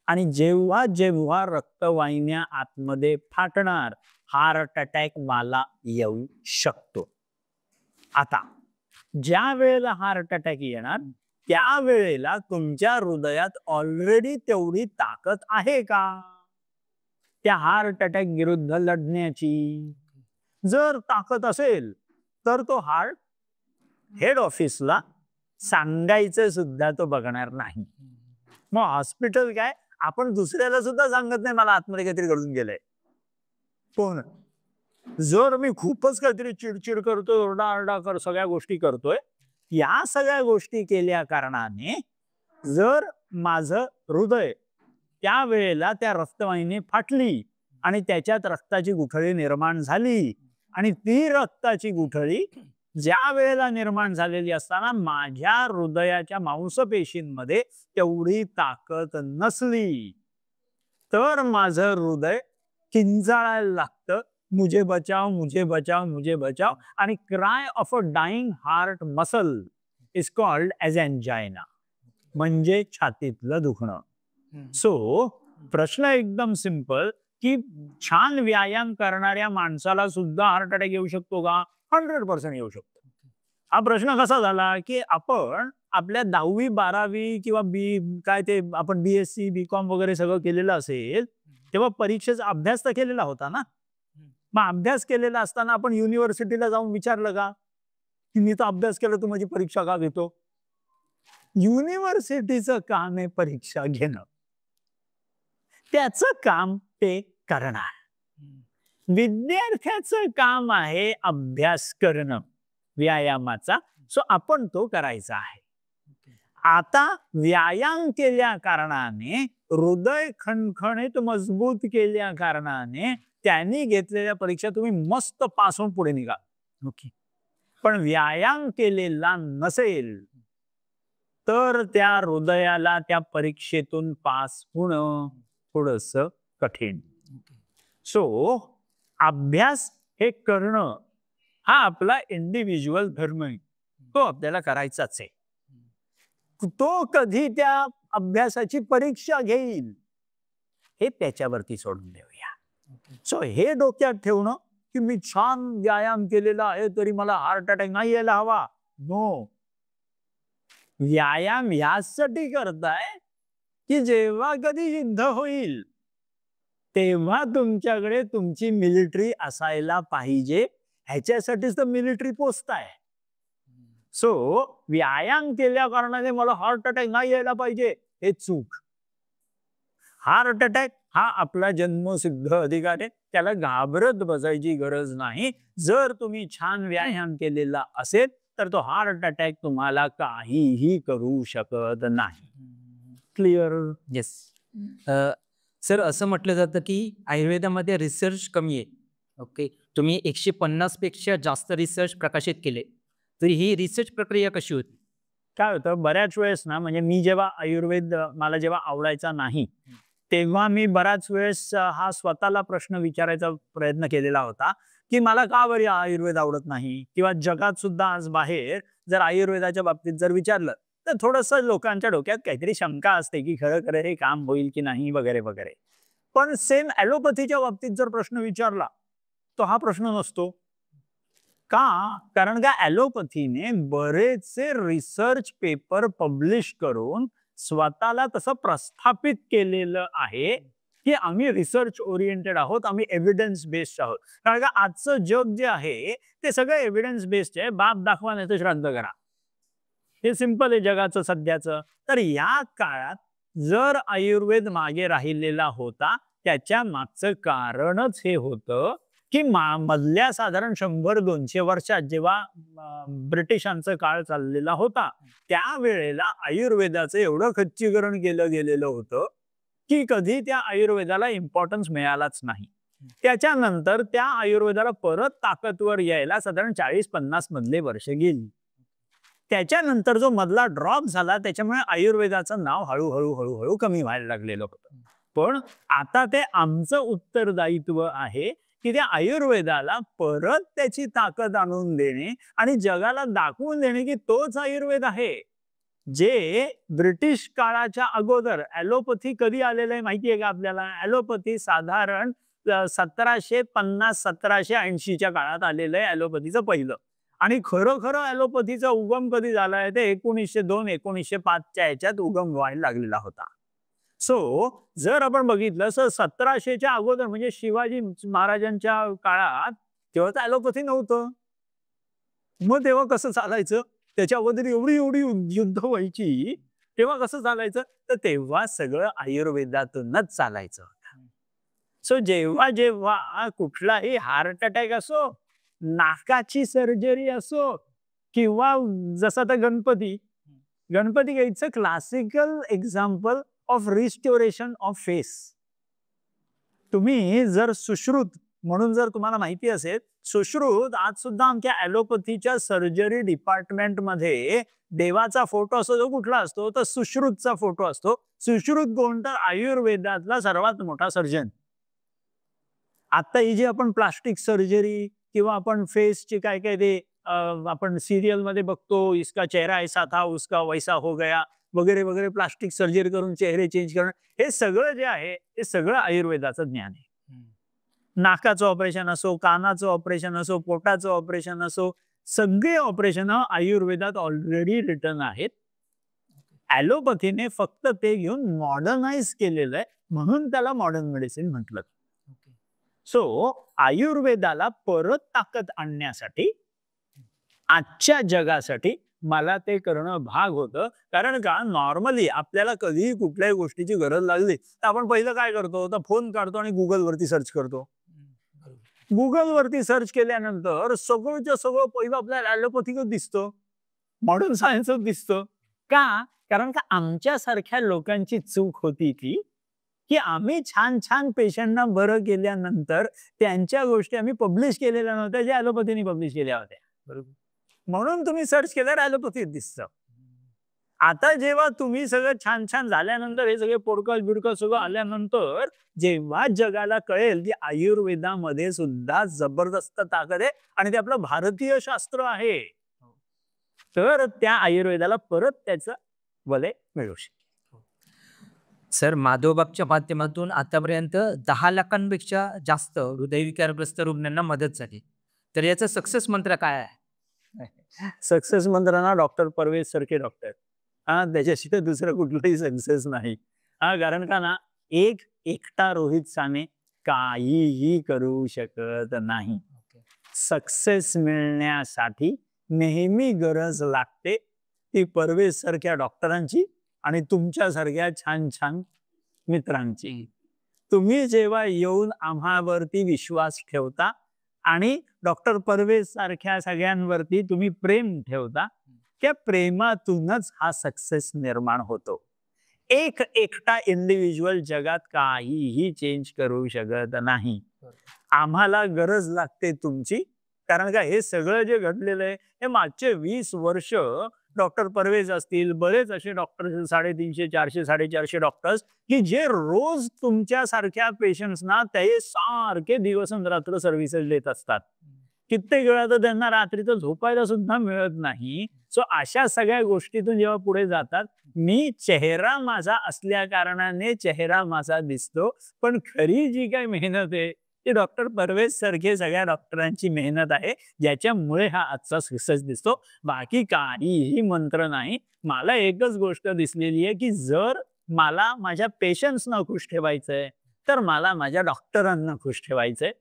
आणि जेव्हा जेव्हा रक्तवाहिन्या आतमध्ये फाटणार, हार्ट अटॅक मला येऊ शकतो. आता ज्या वेळेला हार्ट अटॅक येणार त्यावेळेला तुमच्या हृदयात ऑलरेडी तेवढी ताकद आहे का त्या हार्ट अटॅक विरुद्ध लढण्याची? जर ताकद असेल तर तो हार्ट हेड ऑफिसला सांगायचं सुद्धा तो बघणार नाही. मग हॉस्पिटल काय, आपण दुसऱ्याला सुद्धा सांगत नाही मला आतमध्ये काहीतरी घडून गेलंय. पण जर मी खूपच काहीतरी चिडचिड करतोय, ओरडाआरडा कर सगळ्या गोष्टी करतोय, या सगळ्या गोष्टी केल्या कारणाने जर माझं हृदय त्या वेळेला त्या रक्तवाहिनी फाटली आणि त्याच्यात रक्ताची गुठळी निर्माण झाली, आणि ती रक्ताची गुठळी ज्या वेळेला निर्माण झालेली असताना माझ्या हृदयाच्या मांसपेशींमध्ये तेवढी ताकद नसली, तर माझं हृदय किंचाळायला लागतं, मुझे बचाओ, मुझे बचाओ, मुझे बचाओ. आणि cry of a dying heart muscle is called as angina, म्हणजे छातीतलं दुखणं. सो प्रश्न एकदम सिंपल, की छान व्यायाम करणाऱ्या माणसाला सुद्धा हार्ट अटॅक येऊ शकतो का? 100% येऊ शकतो. हा प्रश्न कसा झाला, की आपण आपल्या 10वी 12वी किंवा काय ते आपण BSc BCom वगैरे सगळं केलेलं असेल तेव्हा परीक्षेचा अभ्यास तर केलेला होता ना. मग अभ्यास केलेला असताना आपण युनिव्हर्सिटीला जाऊन विचारलं का, की मी तर अभ्यास केला, तू माझी परीक्षा का घेतो? युनिव्हर्सिटीचं काम आहे परीक्षा घेणं, त्याचं काम ते करणार. विद्यार्थ्याचं काम आहे अभ्यास करणं व्यायामाचा. सो आपण तो करायचा आहे. आता व्यायाम केल्या कारणाने, हृदय खणखणीत मजबूत केल्या कारणाने त्यांनी घेतलेल्या परीक्षा तुम्ही मस्त पास होऊन पुढे निघा. ओके. पण व्यायाम केलेला नसेल तर त्या हृदयाला त्या परीक्षेतून पास होणं थोडस कठीण. सो अभ्यास हे करणं हा आपला इंडिव्हिज्युअल धर्म आहे, तो आपल्याला करायचाच आहे. तो कधी त्या अभ्यासाची परीक्षा घेईल हे त्याच्यावरती सोडून देऊया. सो हे डोक्यात ठेवणं, की मी छान व्यायाम केलेला आहे तरी मला हार्ट अटॅक नाही यायला हवा. नो. व्यायाम यासाठी करताय की जेव्हा कधी युद्ध होईल तेव्हा तुमच्याकडे तुमची मिलिटरी असायला पाहिजे, ह्याच्यासाठीच तर मिलिटरी पोस्ट आहे. सो व्यायाम केल्या कारणाने मला हार्ट अटॅक नाही यायला पाहिजे, हे चूक. हार्ट अटॅक हा आपला जन्मसिद्ध अधिकार आहे, त्याला घाबरत बसायची गरज नाही. जर तुम्ही छान व्यायाम केलेला असेल तर तो हार्ट अटॅक तुम्हाला काहीही करू शकत नाही. क्लिअर? येस. सर, असं म्हटलं जातं की आयुर्वेदामध्ये रिसर्च कमी आहे. ओके. तुम्ही 150 पेक्षा जास्त रिसर्च प्रकाशित केले, तर ही रिसर्च प्रक्रिया कशी होती? काय होतं, बऱ्याच वेळेस ना, म्हणजे मी जेव्हा आयुर्वेद मला जेव्हा आवडायचा नाही तेव्हा मी बराच वेळेस हा स्वतःला प्रश्न विचारायचा प्रयत्न केलेला होता, की मला का बरं आयुर्वेद आवडत नाही, किंवा जगात सुद्धा आज बाहेर जर आयुर्वेदाच्या बाबतीत जर विचारलं तर थोडस लोकांच्या डोक्यात काहीतरी शंका असते की खरं खरं हे काम होईल की नाही वगैरे वगैरे. पण सेम ॲलोपॅथीच्या बाबतीत जर प्रश्न विचारला तो हा प्रश्न नसतो. का? कारण का ॲलोपॅथीने बरेचसे रिसर्च पेपर पब्लिश करून स्वतःला तसं प्रस्थापित केलेलं आहे की आम्ही रिसर्च ओरिएंटेड आहोत, आम्ही एव्हिडन्स बेस्ड आहोत. कारण का आजचं जग जे आहे ते सगळं एव्हिडन्स बेस्ड आहे. बाप दाखवा नाही तर श्राद्ध करा, हे सिंपल आहे जगाचं सध्याचं. तर या काळात जर आयुर्वेद मागे राहिलेला होता त्याच्या मागचं कारणच हे होतं की मधल्या साधारण 100-200 वर्षात जेव्हा ब्रिटिशांचा काळ चाललेला होता त्यावेळेला आयुर्वेदाचं एवढं खच्चीकरण केलं गेलेलं होतं की कधी त्या आयुर्वेदाला इम्पॉर्टन्स मिळालाच नाही. त्याच्यानंतर त्या आयुर्वेदाला परत ताकदवर यायला साधारण 40-50 मधले वर्ष गेली. त्याच्यानंतर जो मधला ड्रॉप झाला त्याच्यामुळे आयुर्वेदाचं नाव हळूहळू हळूहळू कमी व्हायला लागलेलं होतं. पण आता ते आमचं उत्तरदायित्व आहे की त्या आयुर्वेदाला परत त्याची ताकद आणून देणे आणि जगाला दाखवून देणे की तोच आयुर्वेद आहे. जे ब्रिटिश काळाच्या अगोदर ॲलोपॅथी कधी आलेलं आहे माहिती आहे का आपल्याला? ॲलोपॅथी साधारण 1750-1780च्या काळात आलेलं आहे ॲलोपॅथीचं पहिलं. आणि खरं ॲलोपॅथीचा उगम कधी झालाय ते 1902-1905च्या ह्याच्यात उगम व्हायला लागलेला होता. सो जर आपण बघितलं तर 1700च्या अगोदर म्हणजे शिवाजी महाराजांच्या काळात तेव्हा तर ॲलोपॅथी नव्हतं. मग तेव्हा कसं चालायचं? त्याच्याबद्दल एवढी युद्ध व्हायची, तेव्हा कसं चालायचं? तर तेव्हा सगळं आयुर्वेदातूनच चालायचं. सो जेव्हा कुठलाही हार्ट अटॅक असो, नाकाची सर्जरी असो, किंवा जसं आता Ganpati it's a classical example of restoration of face. तुम्ही जर सुश्रुत म्हणून जर तुम्हाला माहिती असेल, सुश्रुत आज सुद्धा आमच्या ॲलोपॅथीच्या सर्जरी डिपार्टमेंटमध्ये देवाचा फोटो असतो तो कुठला असतो? तर सुश्रुतचा फोटो असतो. सुश्रुत कोण? तर आयुर्वेदातला सर्वात मोठा सर्जन. आता ही जी आपण प्लास्टिक सर्जरी किंवा आपण फेसची काय ते आपण सिरियल मध्ये बघतो, इसका चेहरा ऐसा था उसका वैसा हो गया वगैरे प्लास्टिक सर्जरी करून चेहरे चेंज करणं, हे सगळं जे आहे ते सगळं आयुर्वेदाचं ज्ञान आहे. नाकाचं ऑपरेशन असो, कानाचं ऑपरेशन असो, पोटाचं ऑपरेशन असो, सगळे ऑपरेशन आयुर्वेदात ऑलरेडी रिटर्न आहेत. ॲलोपॅथीने फक्त ते घेऊन मॉडर्नाइज केलेलं आहे, म्हणून त्याला मॉडर्न मेडिसिन म्हटलं. सो आयुर्वेदाला परत ताकद आणण्यासाठी आजच्या जगासाठी मला ते करणं भाग होतं. कारण का नॉर्मली आपल्याला कधीही कुठल्याही गोष्टीची गरज लागली तर आपण पहिलं काय करतो? तर फोन काढतो आणि गुगलवरती सर्च करतो. गुगलवरती सर्च केल्यानंतर सगळंच्या सगळं पहिलं आपल्याला ॲलोपॅथीच दिसतं, मॉडर्न सायन्सच दिसतं. का? कारण का आमच्यासारख्या लोकांची चूक होती की आम्ही छान पेशंटना बरं केल्यानंतर त्यांच्या गोष्टी आम्ही पब्लिश केलेल्या नव्हत्या, ज्या ॲलोपॅथीने पब्लिश केल्या होत्या. बरोबर. म्हणून तुम्ही सर्च केल्यावर ॲलोपॅथीच दिसतं. आता जेव्हा तुम्ही सगळं छान झाल्यानंतर, हे सगळे पॉडकास्ट सगळं आल्यानंतर जेव्हा जगाला कळेल की आयुर्वेदामध्ये सुद्धा जबरदस्त ताकद आहे आणि ते आपलं भारतीय शास्त्र आहे, तर त्या आयुर्वेदाला परत त्याचं वलय मिळू शकते. सर, माधवबागच्या माध्यमातून आतापर्यंत 10 लाखांपेक्षा जास्त हृदयविकारग्रस्त रुग्णांना मदत झाली. तर याचा सक्सेस मंत्र काय आहे? सक्सेस मंत्र डॉक्टर परवेज सारखे डॉक्टर, त्याच्याशिवाय दुसरं कुठलंही सक्सेस नाही. कारण का ना, एकटा रोहित साने काहीही करू शकत नाही. सक्सेस मिळण्यासाठी नेहमी गरज लागते ती परवेज सारख्या डॉक्टरांची आणि तुमच्यासारख्या छान मित्रांची. तुम्ही जेव्हा येऊन आम्हावरती विश्वास ठेवता आणि डॉक्टर परवेज सारख्या सगळ्यांवरती तुम्ही प्रेम ठेवता, त्या प्रेमातूनच हा सक्सेस निर्माण होतो. एकटा इंडिव्हिज्युअल जगात काहीही चेंज करू शकत नाही. आम्हाला गरज लागते तुमची. कारण का हे सगळं जे घडलेलं आहे हे मागचे 20 वर्ष डॉक्टर परवेज असतील, बरेच असे डॉक्टर 350, 400, 450 डॉक्टर्स की जे रोज तुमच्या सारख्या पेशंट्सना ते सारखे दिवसरात्र सर्व्हिसेस देत असतात. कित्येक वेळा तर त्यांना रात्रीचं झोपायला सुद्धा मिळत नाही. सो अशा सगळ्या गोष्टीतून जेव्हा पुढे जातात, मी चेहरा माझा असल्या कारणाने चेहरा माझा दिसतो, पण खरी जी काही मेहनत आहे ती डॉक्टर परवेज सारखे सगळ्या डॉक्टरांची मेहनत आहे, ज्याच्यामुळे हा आजचा सक्सेस दिसतो. बाकी काहीही मंत्र नाही. मला एकच गोष्ट दिसलेली आहे की जर मला माझ्या पेशंट्सना खुश ठेवायचंय तर मला माझ्या डॉक्टरांना खुश ठेवायचंय.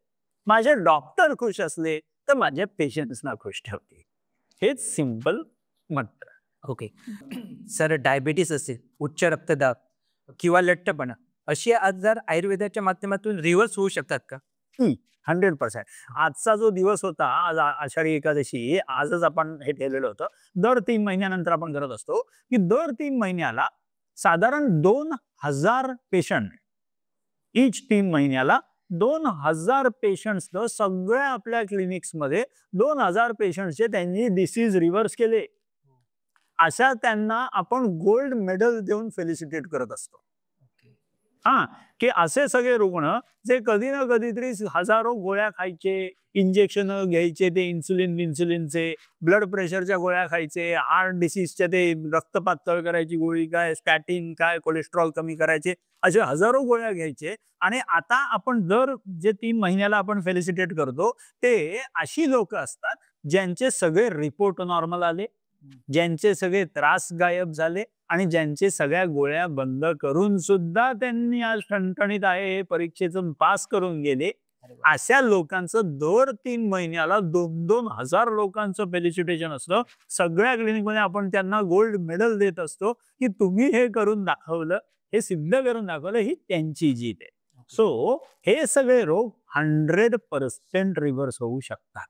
माझे डॉक्टर खुश असले तर माझ्या पेशंट्सना खुश ठेवते. हेच सिंपल मंत्र. ओके. सर, डायबिटीस असेल, उच्च रक्तदाब किंवा लठ्ठपणा अशी आजार आयुर्वेदाच्या माध्यमातून रिव्हर्स होऊ शकतात का? 100%. आजचा जो दिवस होता, आज आषाढी एकादशी, आजच आपण हे ठेवलेलं होतं. दर 3 महिन्यानंतर आपण करत असतो की दर 3 महिन्याला साधारण 2000 पेशंट, इच 3 महिन्याला 2000 पेशंट्स सगळ्या आपल्या क्लिनिक्समध्ये 2000 पेशंट्सचे त्यांनी डिसीज रिव्हर्स केले. अशा त्यांना आपण गोल्ड मेडल देऊन फेलिसिटेट करत असतो. हा, की असे सगळे रुग्ण जे कधी ना कधीतरी हजारो गोळ्या खायचे, इंजेक्शन घ्यायचे, ते इन्सुलिनचे, ब्लड प्रेशरच्या गोळ्या खायचे, हार्ट डिसीजच्या ते रक्त पातळ करायची गोळी काय, स्टॅटिन काय, कोलेस्ट्रॉल कमी करायचे, असे हजारो गोळ्या घ्यायचे. आणि आता आपण दर जे 3 महिन्याला आपण फेलिसिटेट करतो, ते अशी लोक असतात ज्यांचे सगळे रिपोर्ट नॉर्मल आले, ज्यांचे सगळे त्रास गायब झाले आणि ज्यांचे सगळ्या गोळ्या बंद करून सुद्धा त्यांनी आज ठणठणीत आहे हे परीक्षेतून पास करून गेले. अशा लोकांचं दर 3 महिन्याला 2-2 हजार लोकांचं फेलिसिटेशन असतं. सगळ्या क्लिनिकमध्ये आपण त्यांना गोल्ड मेडल देत असतो की तुम्ही हे करून दाखवलं, हे सिद्ध करून दाखवलं, ही त्यांची जीत आहे. सो हे सगळे रोग 100% रिव्हर्स होऊ शकतात.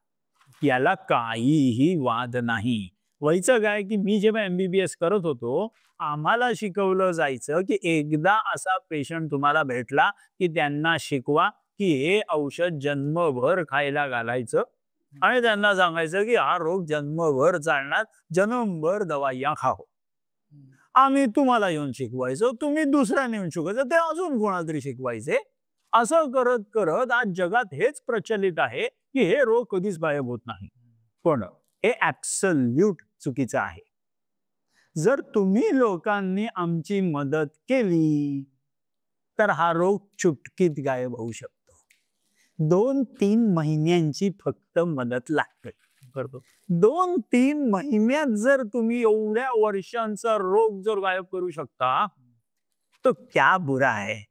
याला काहीही वाद नाही. व्हायचं काय की मी जेव्हा MBBS करत होतो, आम्हाला शिकवलं जायचं की एकदा असा पेशंट तुम्हाला भेटला की त्यांना शिकवा की हे औषध जन्मभर खायला घालायचं आणि त्यांना सांगायचं की हा रोग जन्मभर चालणार, जन्मभर दवाईया खाओ. आम्ही तुम्हाला येऊन शिकवायचो, तुम्ही दुसऱ्याने येऊन शिकवायचं, ते अजून कोणाला तरी शिकवायचे. असं करत करत आज जगात हेच प्रचलित आहे की हे रोग कधीच गायब होत नाही. पण हे ऍब्सोल्यूट चुकीचं आहे. जर तुम्ही लोकांनी आमची मदत केली तर हा रोग चुटकीत गायब होऊ शकतो. 2-3 महिन्यांची फक्त मदत लागते. 2-3 महिन्यात जर तुम्ही एवढ्या वर्षांचा रोग जर गायब करू शकता तो क्या बुरा है.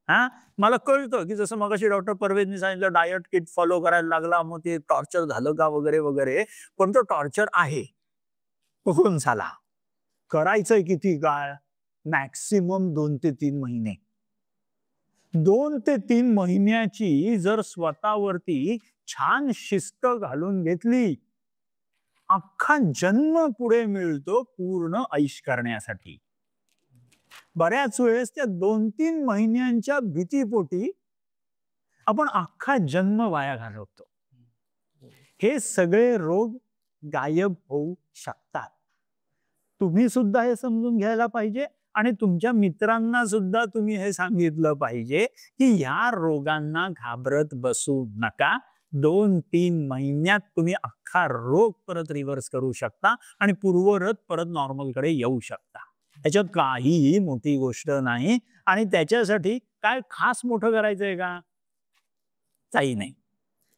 हा, मला कळतं की जसं मगाशी डॉक्टर परवेजनी सांगितलं डायट किट फॉलो करायला लागला, मग ते टॉर्चर झालं का वगैरे वगैरे. पण तो टॉर्चर आहे, कुठून झाला, करायचंय किती काळ, मॅक्सिमम 2 ते 3 महिने. 2 ते 3 महिन्याची जर स्वतःवरती छान शिस्त घालून घेतली, अख्खा जन्म पुढे मिळतो पूर्ण ऐश करण्यासाठी. बऱ्याच वेळेस त्या 2-3 महिन्यांच्या भीतीपोटी आपण अख्खा जन्म वाया घालवतो. हे सगळे रोग गायब होऊ शकतात. तुम्ही सुद्धा हे समजून घ्यायला पाहिजे आणि तुमच्या मित्रांना सुद्धा तुम्ही हे सांगितलं पाहिजे की या रोगांना घाबरत बसू नका. 2-3 महिन्यात तुम्ही अख्खा रोग परत रिव्हर्स करू शकता आणि पूर्वरत परत नॉर्मलकडे येऊ शकता. त्याच्यात काहीही मोठी गोष्ट नाही. आणि त्याच्यासाठी काय खास मोठं करायचंय का, काही नाही.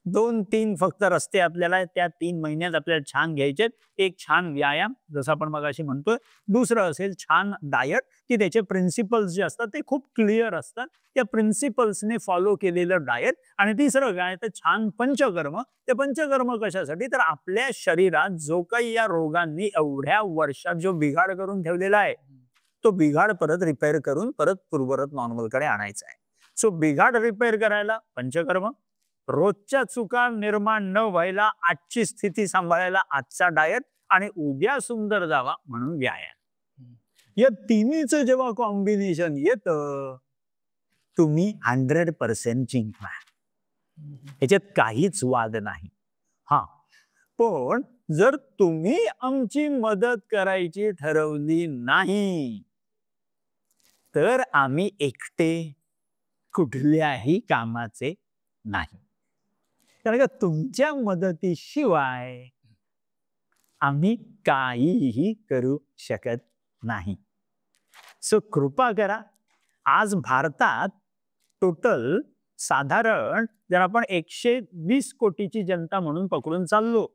2-3 फक्त रस्ते आपल्याला त्या 3 महिन्यात आपल्याला छान घ्यायचे. एक छान व्यायाम जसं आपण मगाशी म्हणतोय, दुसरं असेल छान डायट की त्याचे प्रिन्सिपल्स जे असतात ते खूप क्लिअर असतात, त्या प्रिन्सिपल्सने फॉलो केलेलं डायट. आणि तिसरं काय तर छान पंचकर्म. ते पंचकर्म कशासाठी, तर आपल्या शरीरात जो काही या रोगांनी एवढ्या वर्षात जो बिघाड करून ठेवलेला आहे तो बिघाड परत रिपेअर करून परत पूर्वरत नॉर्मलकडे आणायचा आहे. सो बिघाड रिपेअर करायला पंचकर्म, रोजच्या चुका निर्माण न व्हायला आजची स्थिती सांभाळायला आजचा डायट आणि उद्या सुंदर जावा म्हणून व्यायाम. या तिन्हीचं जेव्हा कॉम्बिनेशन येतं तुम्ही 100% जिंकणार. याच्यात काहीच वाद नाही. हा, पण जर तुम्ही आमची मदत करायची ठरवली नाही तर आम्ही एकटे कुठल्याही कामाचे नाही. कारण का तुमच्या मदतीशिवाय आम्ही काहीही करू शकत नाही. सो कृपा करा. आज भारतात टोटल साधारण जर आपण 120 कोटीची जनता म्हणून पकडून चाललो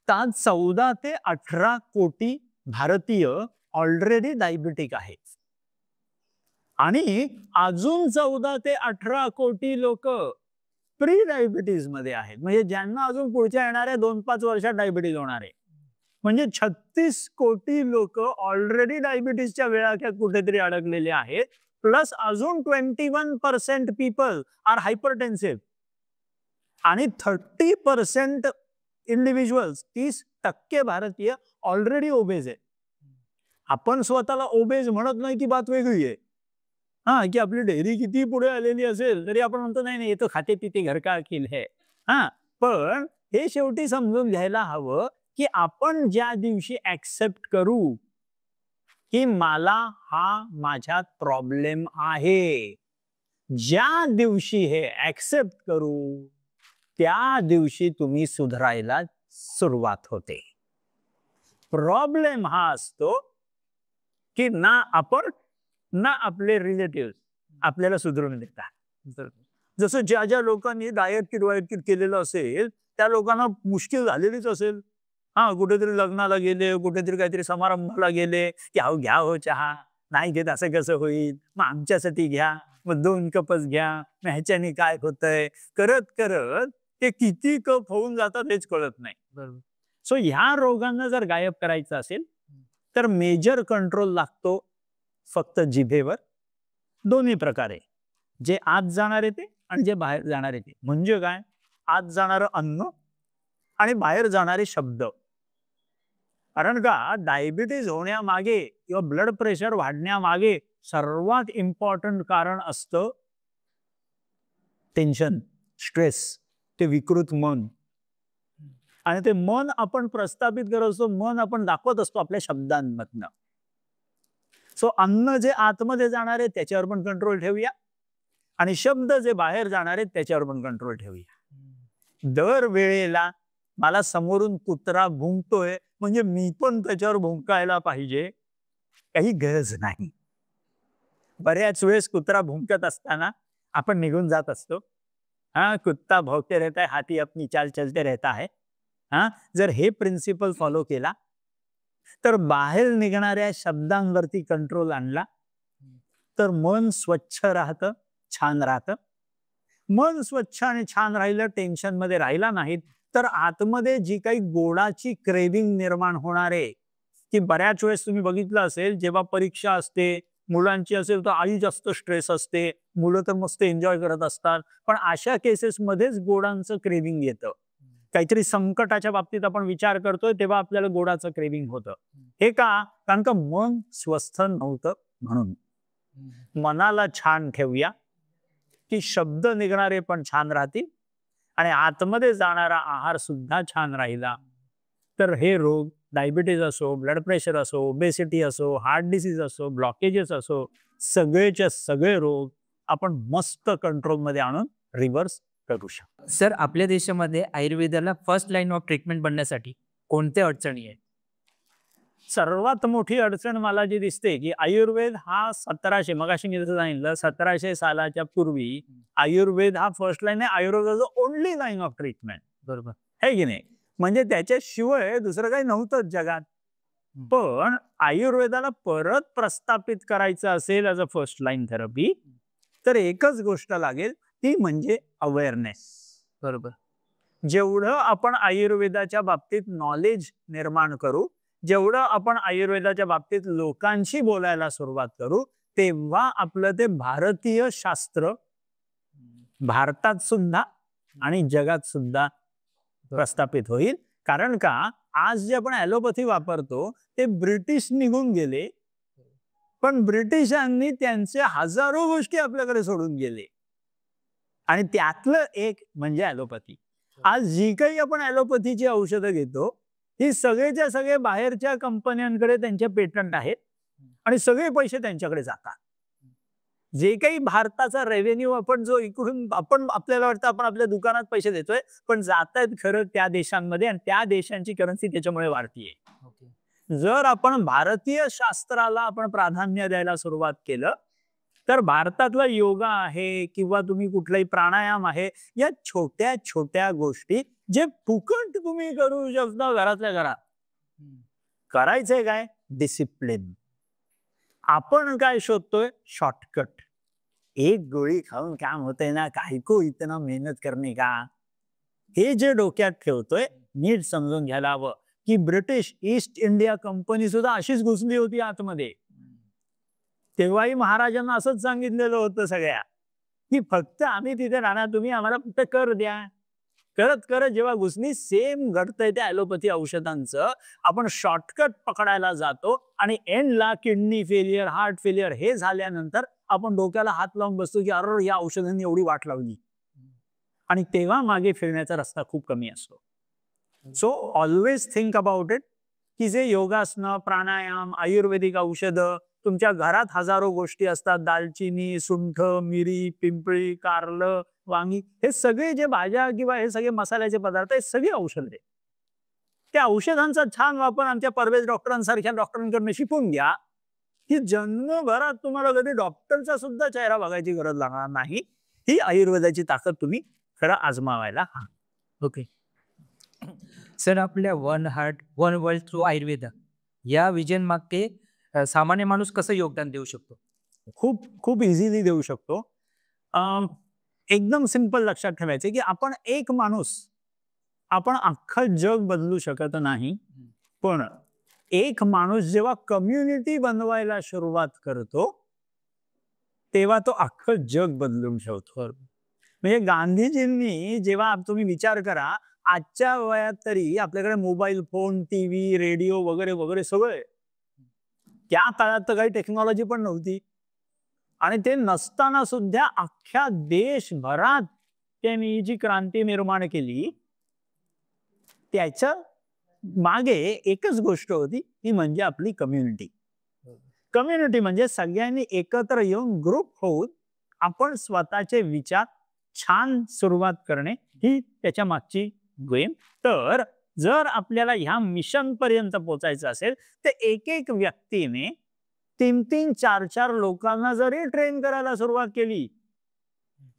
तर 14 ते 18 कोटी भारतीय ऑलरेडी डायबिटिक आहेत. आणि अजून 14 ते 18 कोटी लोक प्री डायबिटीज मध्ये आहेत, म्हणजे ज्यांना अजून पुढच्या येणाऱ्या 2-5 वर्षात डायबिटीज होणार आहे. म्हणजे 36 कोटी लोक ऑलरेडी डायबिटीजच्या वेळाख्यात कुठेतरी अडकलेले आहेत. प्लस अजून 21% पीपल आर हायपरटेन्सिव्ह आणि 30% इंडिव्हिज्युअल्स 30% भारतीय ऑलरेडी ओबेज आहे. आपण स्वतःला ओबेज म्हणत नाही ती बात वेगळी आहे. हा, की आपली डेअरी किती पुढे आलेली असेल तरी आपण म्हणतो नाही नाही तो खाते पिते घर का अखिल है. हा, पण हे शेवटी समजून घ्यायला हवं की आपण ज्या दिवशी ऍक्सेप्ट करू की मला हा माझ्यात प्रॉब्लेम आहे. ज्या दिवशी हे ऍक्सेप्ट करू त्या दिवशी तुम्ही सुधारायला सुरुवात होते. प्रॉब्लेम हा असतो की ना आपण ना आपले रिलेटिव्ह आपल्याला सुधरून देतात. जसं ज्या ज्या लोकांनी डायट किट केलेलं असेल त्या लोकांना मुश्किल झालेलीच असेल. हा, कुठेतरी लग्नाला गेले, कुठेतरी काहीतरी समारंभाला गेले की अहो घ्या हो चहा, नाही घेत असं कसं होईल, मग आमच्यासाठी घ्या, मग 2 कपच घ्या, मग ह्याच्याने काय होतंय, करत करत ते किती कप होऊन जातात हेच कळत नाही. बरोबर. सो ह्या रोगांना जर गायब करायचं असेल तर मेजर कंट्रोल लागतो फक्त जिभेवर, दोन्ही प्रकारे, जे आत जाणारे ते आणि जे बाहेर जाणारे ते. म्हणजे काय, आत जाणारं अन्न आणि बाहेर जाणारे शब्द. कारण का डायबिटीज होण्यामागे किंवा ब्लड प्रेशर वाढण्यामागे सर्वात इम्पॉर्टंट कारण असतं टेन्शन, स्ट्रेस, ते विकृत मन. आणि ते मन आपण प्रस्थापित करत असतो, मन आपण दाखवत असतो आपल्या शब्दांमधनं. सो अन्न जे आतमध्ये जाणार आहे त्याच्यावर पण कंट्रोल ठेवूया आणि शब्द जे बाहेर जाणार आहेत त्याच्यावर पण कंट्रोल ठेवूया. दर वेळेला मला समोरून कुत्रा भुंकतोय म्हणजे मी पण त्याच्यावर भुंकायला पाहिजे, काही गरज नाही. बऱ्याच वेळेस कुत्रा भुंकत असताना आपण निघून जात असतो. हा, कुत्ता भौंकते रहता है, हाथी अपनी चाल चलते रहता है. हा, जर हे प्रिन्सिपल फॉलो केला तर बाहेर निघणाऱ्या शब्दांवरती कंट्रोल आणला तर मन स्वच्छ राहतं, छान राहतं. मन स्वच्छ आणि छान राहिलं, टेन्शन मध्ये राहिला नाहीत तर आतमध्ये जी काही गोडाची क्रेविंग निर्माण होणार आहे, की बऱ्याच वेळेस तुम्ही बघितलं असेल जेव्हा परीक्षा असते, मुलांची असेल तर आई जास्त स्ट्रेस असते, मुलं तर मस्त एन्जॉय करत असतात, पण अशा केसेस मध्येच गोडांचं क्रेविंग येतं. काहीतरी संकटाच्या बाबतीत आपण विचार करतोय तेव्हा आपल्याला गोडाचं क्रेविंग होतं. हे का? कारण का मन स्वस्थ नव्हतं म्हणून. मनाला छान ठेवूया की शब्द निघणारे पण छान राहतील आणि आतमध्ये जाणारा आहार सुद्धा छान राहिला तर हे रोग, डायबिटीज असो, ब्लड प्रेशर असो, ओबेसिटी असो, हार्ट डिसीज असो, ब्लॉकेजेस असो, सगळेच्या सगळे रोग आपण मस्त कंट्रोलमध्ये आणून रिव्हर्स करू शकतो. सर, आपल्या देशामध्ये आयुर्वेदाला फर्स्ट लाईन ऑफ ट्रीटमेंट बनण्यासाठी कोणत्या अडचणी आहेत? सर्वात मोठी अडचण मला जी दिसते की आयुर्वेद हा 1700, मगाशी मी जसं सांगितलं 1700 सालाच्या पूर्वी आयुर्वेद हा फर्स्ट लाईन आहे, आयुर्वेदाचं ओनली लाईन ऑफ ट्रीटमेंट. बरोबर. है की नाही? म्हणजे त्याच्याशिवाय दुसरं काही नव्हतंच जगात. पण आयुर्वेदाला परत प्रस्थापित करायचं असेल as a first line therapy तर एकच गोष्ट लागेल, ती म्हणजे अवेअरनेस. बरोबर. जेवढं आपण आयुर्वेदाच्या बाबतीत नॉलेज निर्माण करू, जेवढं आपण आयुर्वेदाच्या बाबतीत लोकांशी बोलायला सुरुवात करू, तेव्हा आपलं ते भारतीय शास्त्र भारतात सुद्धा आणि जगात सुद्धा प्रस्थापित होईल. कारण का आज जे आपण ॲलोपॅथी वापरतो ते ब्रिटिश निघून गेले, पण ब्रिटिशांनी त्यांचे हजारो गोष्टी आपल्याकडे सोडून गेले आणि त्यातलं एक म्हणजे ॲलोपॅथी. आज जी काही आपण ॲलोपॅथीची औषधं घेतो ही सगळेच्या सगळे बाहेरच्या कंपन्यांकडे त्यांचे पेटंट आहेत आणि सगळे पैसे त्यांच्याकडे जातात. जे काही भारताचा रेव्हेन्यू आपण जो इकडून आपण आपल्याला वाटतं आपण आपल्या दुकानात पैसे देतोय, पण जात आहेत खरं त्या देशांमध्ये आणि त्या देशांची करन्सी त्याच्यामुळे वाढतीये. जर आपण भारतीय शास्त्राला आपण प्राधान्य द्यायला सुरुवात केलं तर भारतातला योगा आहे किंवा तुम्ही कुठलाही प्राणायाम आहे, या छोट्या छोट्या गोष्टी जे फुकट तुम्ही करू शकता घरातल्या घरात. करायचंय काय? डिसिप्लिन. आपण काय शोधतोय? शॉर्टकट. एक गोळी खाऊन काम होतंय ना, काय को इतना मेहनत करणे का? हे जे डोक्यात ठेवतोय नीट समजून घ्यायला हवं की ब्रिटिश ईस्ट इंडिया कंपनी सुद्धा अशीच घुसली होती आतमध्ये. तेव्हाही महाराजांना असंच सांगितलेलं होतं सगळ्या की फक्त आम्ही तिथे राहणार, तुम्ही आम्हाला फक्त कर द्या. करत करत जेव्हा घुसणी सेम घडतंय त्या ॲलोपॅथी औषधांचं, आपण शॉर्टकट पकडायला जातो आणि एंडला किडनी फेलियर, हार्ट फेलियर हे झाल्यानंतर आपण डोक्याला हात लावून बसतो की अरे या औषधांनी एवढी वाट लावली आणि तेव्हा मागे फिरण्याचा रस्ता खूप कमी असतो. So always think about it. की जे योगासनं, प्राणायाम, आयुर्वेदिक औषधं, तुमच्या घरात हजारो गोष्टी असतात, दालचिनी, सुंठ, मिरी, पिंपळी, कारलं, वांगी, हे सगळे जे भाज्या किंवा हे सगळे मसाल्याचे पदार्थ, हे सगळे औषध आहे. त्या औषधांचा छान वापर आमच्या परवेज डॉक्टरांसारख्या डॉक्टरांकडून शिकून घ्या, की जन्मभरात तुम्हाला कधी डॉक्टरचा सुद्धा चेहरा बघायची गरज लागणार नाही. ही आयुर्वेदाची ताकद तुम्ही खरं आजमावायला हवी. ओके. सर, आपल्या one heart one world through Ayurveda या विजन मागे सामान्य माणूस कसं योगदान देऊ शकतो? खूप खूप इझिली देऊ शकतो. एकदम सिंपल लक्षात ठेवायचे की आपण एक माणूस, आपण अख्खं जग बदलू शकत नाही, पण एक माणूस जेव्हा कम्युनिटी बनवायला सुरुवात करतो तेव्हा तो अख्खं जग बदलून ठेवतो. म्हणजे गांधीजींनी, जेव्हा तुम्ही विचार करा, आजच्या वयात तरी आपल्याकडे मोबाईल फोन, टीव्ही, रेडिओ वगैरे वगैरे सगळं आहे. त्या काळात तर काही टेक्नॉलॉजी पण नव्हती, आणि ते नसताना सुद्धा अख्ख्या देशभरात त्यांनी जी क्रांती निर्माण केली, त्याच्या मागे एकच गोष्ट होती, ती म्हणजे आपली कम्युनिटी. कम्युनिटी म्हणजे सगळ्यांनी एकत्र येऊन ग्रुप होऊन आपण स्वतःचे विचार छान सुरुवात करणे, ही त्याच्या मागची गेम. तर जर आपल्याला ह्या मिशन पर्यंत पोहोचायचं असेल तर एक एक व्यक्तीने 3-3, 4-4 लोकांना जरी ट्रेन करायला सुरुवात केली,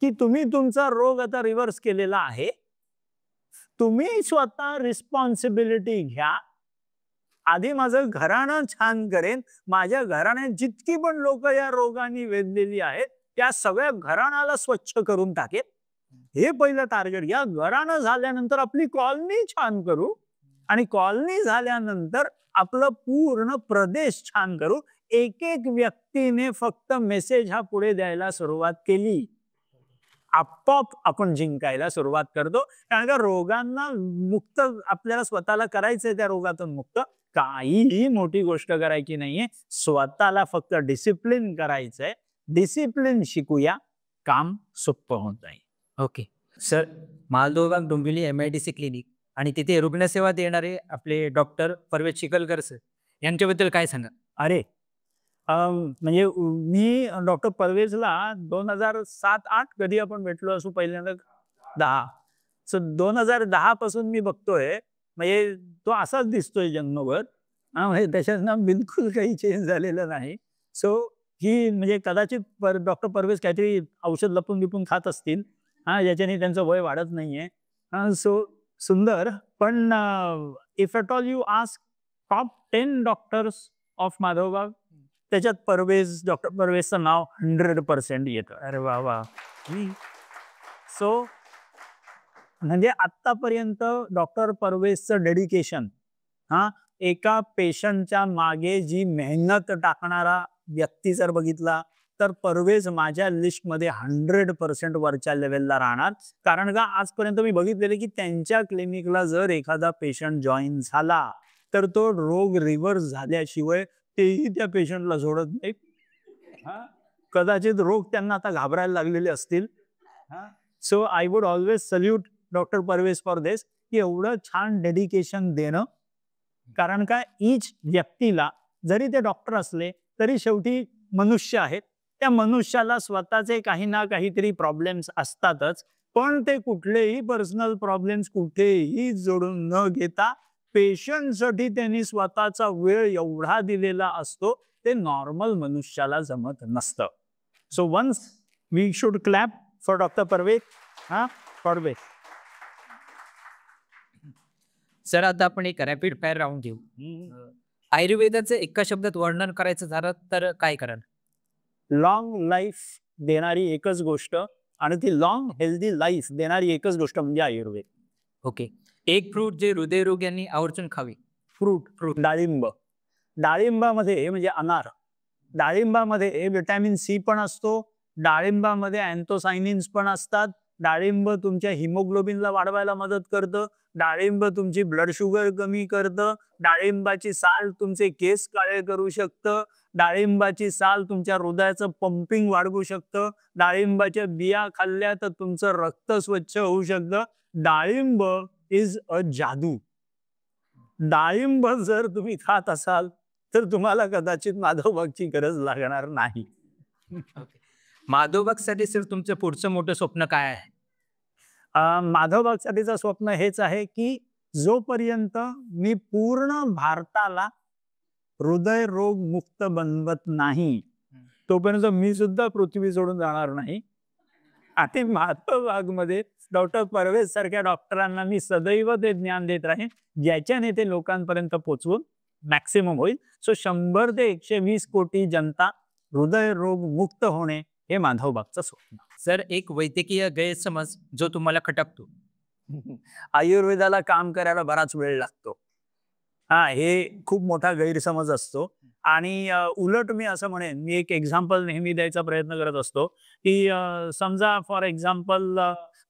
की तुम्ही तुमचा रोग आता रिव्हर्स केलेला आहे, तुम्ही स्वतः रिस्पॉन्सिबिलिटी घ्या. आधी माझं घराणं छान करेन, माझ्या घराण्यात जितकी पण लोक या रोगाने वेधलेली आहेत त्या सगळ्या घराण्याला स्वच्छ करून टाकेन, हे पहिलं टार्गेट घ्या. घराणं झाल्यानंतर आपली कॉलनी छान करू, आणि कॉलनी झाल्यानंतर आपलं पूर्ण प्रदेश छान करू. एक एक व्यक्तीने फक्त मेसेज हा पुढे द्यायला सुरुवात केली, आपोआप आपण जिंकायला सुरुवात करतो. कारण का रोगांना मुक्त आपल्याला स्वतःला करायचंय, त्या रोगातून मुक्त. काहीही मोठी गोष्ट करायची नाहीये, स्वतःला फक्त डिसिप्लिन करायचंय. डिसिप्लिन शिकूया, काम सोपं होत जाईल. ओके. सर, मालदोबाग डोंबिवली MIDC क्लिनिक आणि तिथे रुग्णसेवा देणारे आपले डॉक्टर परवेज चिखलकर सर, यांच्याबद्दल काय सांगा? अरे, म्हणजे मी डॉक्टर परवेजला 2007-8 कधी आपण भेटलो असू, पहिल्यांदा 10. सो 2010 पासून मी बघतोय, म्हणजे तो असाच दिसतोय जन्मभर. म्हणजे त्याच्यात बिलकुल काही चेंज झालेलं नाही. सो ही म्हणजे कदाचित डॉक्टर परवेज काहीतरी औषध लपून बिपून खात असतील, ज्याच्याने त्यांचं वय वाढत नाहीये. सो सुंदर. पण if at all you ask top 10 doctors of Madhavbaug, त्याच्यात परवेज, डॉक्टर परवेजचं नाव 100% येतं. अरे वा वा. सो म्हणजे आतापर्यंत डॉक्टर परवेजचं डेडिकेशन, एका पेशंटच्या मागे जी मेहनत टाकणारा व्यक्ती जर बघितला तर परवेज माझ्या लिस्टमध्ये 100% वरच्या लेवलला राहणार. कारण का आजपर्यंत मी बघितलेले की त्यांच्या क्लिनिकला जर एखादा पेशंट जॉईन झाला तर तो रोग रिव्हर्स झाल्याशिवाय तेही त्या पेशंटला सोडत नाही. कदाचित रोग त्यांना आता घाबरायला लागलेले असतील. So I would always salute doctor Parvez for this, की एवढं छान डेडिकेशन देणं. कारण काय, ईच व्यक्तीला, जरी ते डॉक्टर असले तरी शेवटी मनुष्य आहेत, त्या मनुष्याला स्वतःचे काही ना काहीतरी प्रॉब्लेम्स असतातच. पण ते कुठलेही पर्सनल प्रॉब्लेम्स कुठेही जोडून न घेता पेशंटसाठी त्यांनी स्वतःचा वेळ एवढा दिलेला असतो, ते नॉर्मल मनुष्याला जमत नसतं. So once we should clap for doctor Parvez. Parvez sir, आता आपण एक रॅपिड फायर राऊंड घेऊ. आयुर्वेदाचं एका शब्दात वर्णन करायचं झालं तर काय कराल? लॉंग लाईफ देणारी एकच गोष्ट, आणि ती लॉंग हेल्दी लाईफ देणारी एकच गोष्ट म्हणजे आयुर्वेद. ओके. एक फ्रूट जे हृदयरोग यांनी आवर्जून खावे? फ्रूट डाळिंब. डाळिंबामध्ये म्हणजे अनार, डाळिंबामध्ये विटॅमिन सी पण असतो, डाळिंबामध्ये अँथोसायनिन्स पण असतात. डाळिंब तुमच्या हिमोग्लोबिनला वाढवायला मदत करतं. डाळिंब तुमची ब्लड शुगर कमी करतं. डाळिंबाची साल तुमचे केस काळे करू शकतं. डाळिंबाची साल तुमच्या हृदयाचं पंपिंग वाढवू शकतं. डाळिंबाच्या बिया खाल्ल्या तर तुमचं रक्त स्वच्छ होऊ शकतं. डाळिंब इज अ जादू. डाळिंब जर तुम्ही खात असाल तर तुम्हाला कदाचित माधवबागची गरज लागणार नाही. माधवबागसाठी सर तुमचं पुढचं मोठं स्वप्न काय आहे? माधवबागसाठीचं स्वप्न हेच आहे की जोपर्यंत मी पूर्ण भारताला हृदयरोग मुक्त बनवत नाही तोपर्यंत मी सुद्धा पृथ्वी सोडून जाणार नाही. आणि माधवबागमध्ये डॉक्टर परवेज सारख्या डॉक्टरांना मी सदैव ते ज्ञान देत राहीन ज्याच्याने ते लोकांपर्यंत पोहोचवून मॅक्सिमम होईल. सो 100 ते 120 कोटी जनता हृदयरोग मुक्त होणे हे माधवबागचं स्वप्न. सर एक वैद्यकीय गैरसमज जो तुम्हाला खटकतो. आयुर्वेदाला काम करायला बराच वेळ लागतो. हे खूप मोठा गैरसमज असतो. आणि उलट मी असं म्हणेन, मी एक एक्झाम्पल नेहमी द्यायचा प्रयत्न करत असतो की समजा फॉर एक्झाम्पल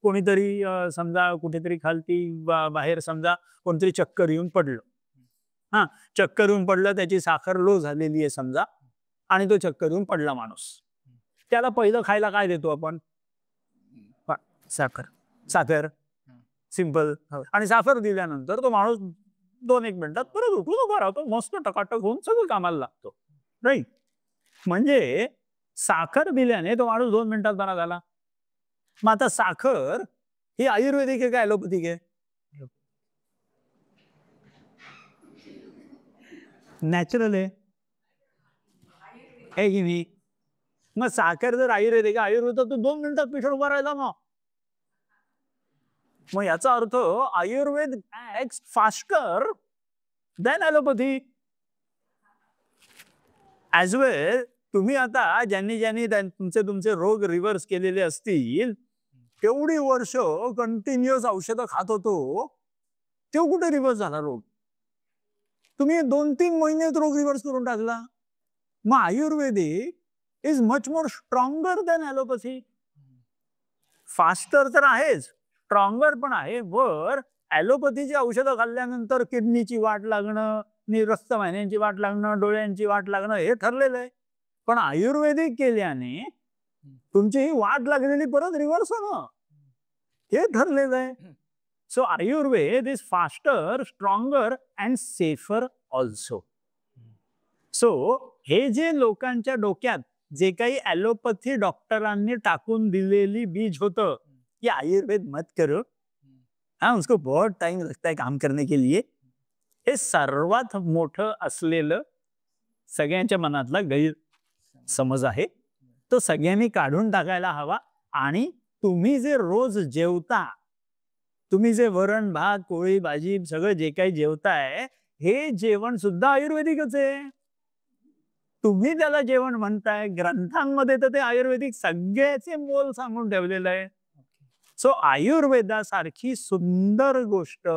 कोणीतरी समजा कुठेतरी खालती बाहेर समजा कोणतरी चक्कर येऊन पडलं. चक्कर येऊन पडलं, त्याची साखर लो झालेली आहे समजा, आणि तो चक्कर येऊन पडला माणूस. त्याला पहिलं खायला काय देतो आपण? साखर. साखर सिंपल. आणि साखर दिल्यानंतर तो माणूस 2-1 मिनिटात परत उठून उभा राहतो, मस्त टकाटक होऊन सगळं कामाला लागतो. राईट. म्हणजे साखर दिल्याने तो माणूस 2 मिनिटात बरा झाला. मग आता साखर ही आयुर्वेदिक आहे का ॲलोपॅथिक आहे? नॅचरल आहे की नाही? मग साखर जर आयुर्वेदिक आहे, आयुर्वेदात तो 2 मिनिटात पिठर उभा राहिला ना. मग याचा अर्थ Ayurveda acts faster than allopathy. As well तुम्ही आता ज्यांनी तुमचे रोग रिव्हर्स केलेले असतील, तेवढी वर्ष कंटिन्युअस औषधं खात होतो, तो कुठे रिव्हर्स झाला रोग? तुम्ही 2-3 महिन्यात रोग रिव्हर्स करून टाकला. मग ayurvedic is much more stronger than allopathy. Faster तर आहेच, स्ट्रॉंगर पण आहे. वर ॲलोपॅथीची औषधं खाल्ल्यानंतर किडनीची वाट लागणं, रक्तवाहिन्यांची वाट लागणं, डोळ्यांची वाट लागणं हे ठरलेलं आहे. पण आयुर्वेदिक केल्याने तुमची ही वाट लागलेली परत रिव्हर्स होणं हे ठरलेलं आहे. So Ayurveda is faster, stronger and safer also. So हे जे लोकांच्या डोक्यात जे काही ॲलोपॅथी डॉक्टरांनी टाकून दिलेली बीज होतं कि आयुर्वेद मत करो, उसको बहुत टाइम लगता है काम करने के लिए, हे सर्वात मोठं असलेलं सगळ्यांच्या मनातला गैरसमज आहे. तो सगळ्यांनी काढून टाकायला हवा. आणि तुम्ही जे रोज जेवता, तुम्ही जे वरण भात पोळी भाजी सगळं जे काही जेवताय, हे जेवण सुद्धा आयुर्वेदिकच आहे. तुम्ही त्याला जेवण म्हणताय, ग्रंथांमध्ये तर ते आयुर्वेदिक सगळ्याचे मोल सांगून ठेवलेलं आहे. सो आयुर्वेदासारखी सुंदर गोष्ट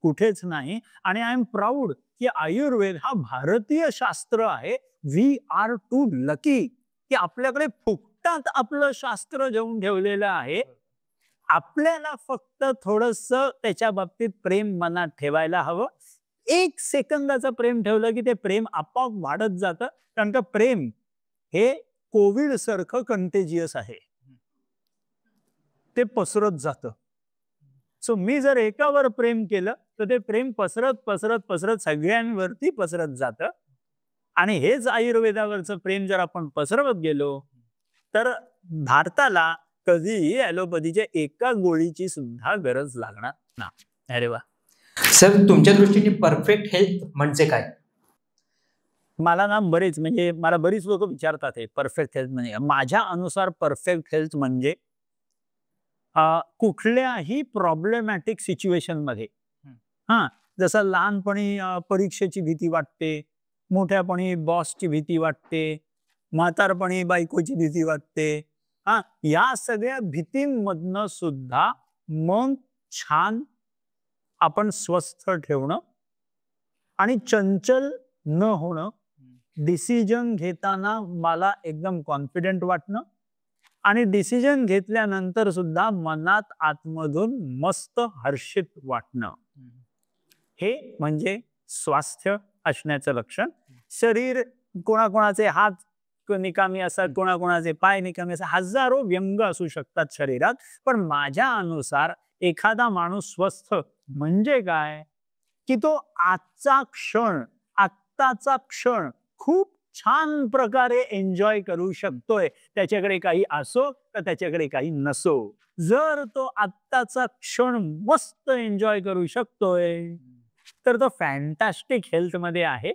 कुठेच नाही. आणि आय एम प्राऊड की आयुर्वेद हा भारतीय शास्त्र आहे. वी आर टू लकी की आपल्याकडे फुकटात आपलं शास्त्र जेवून ठेवलेलं आहे. आपल्याला फक्त थोडस त्याच्या बाबतीत प्रेम मनात ठेवायला हवं. 1 सेकंदाचं प्रेम ठेवलं की ते प्रेम आपोआप वाढत जातं. कारण का प्रेम हे कोविड सारखं कंटेजियस आहे, ते पसरत जातं. सो मी जर एकावर प्रेम केलं तर ते प्रेम पसरत पसरत पसरत सगळ्यांवरती पसरत जातं. आणि हेच आयुर्वेदावरचं प्रेम जर आपण पसरवत गेलो तर भारताला कधी ॲलोपॅथीच्या एका गोळीची सुद्धा गरज लागणार नाही. अरे वा. सर तुमच्या दृष्टीने परफेक्ट हेल्थ म्हणजे काय? मला ना म्हणजे मला बरीच लोक विचारतात हे परफेक्ट हेल्थ म्हणजे. माझ्या अनुसार परफेक्ट हेल्थ म्हणजे कुठल्याही प्रॉब्लेमॅटिक सिच्युएशन मध्ये, जसं लहानपणी परीक्षेची भीती वाटते, मोठ्यापणी बॉसची भीती वाटते, म्हातारपणी बायकोची भीती वाटते, या सगळ्या भीतींमधनं सुद्धा मन छान आपण स्वस्थ ठेवणं आणि चंचल न होणं, डिसिजन घेताना मला एकदम कॉन्फिडेंट वाटणं आणि डिसिजन घेतल्यानंतर सुद्धा मनात आतमधून मस्त हर्षित वाटणं, हे म्हणजे स्वास्थ्य असण्याचं लक्षण. शरीर कोणाकोणाचे हात निकामी असतात, कोणाकोणाचे पाय निकामी असतात, हजारो व्यंग असू शकतात शरीरात. पण माझ्या अनुसार एखादा माणूस स्वस्थ म्हणजे काय की तो आजचा क्षण, आत्ताचा क्षण खूप छान प्रकारे एन्जॉय करू शकतोय. त्याच्याकडे काही असो तर त्याच्याकडे काही नसो, जर तो आत्ताचा क्षण मस्त एन्जॉय करू शकतोय तर तो फॅन्टॅस्टिक हेल्थ मध्ये आहे.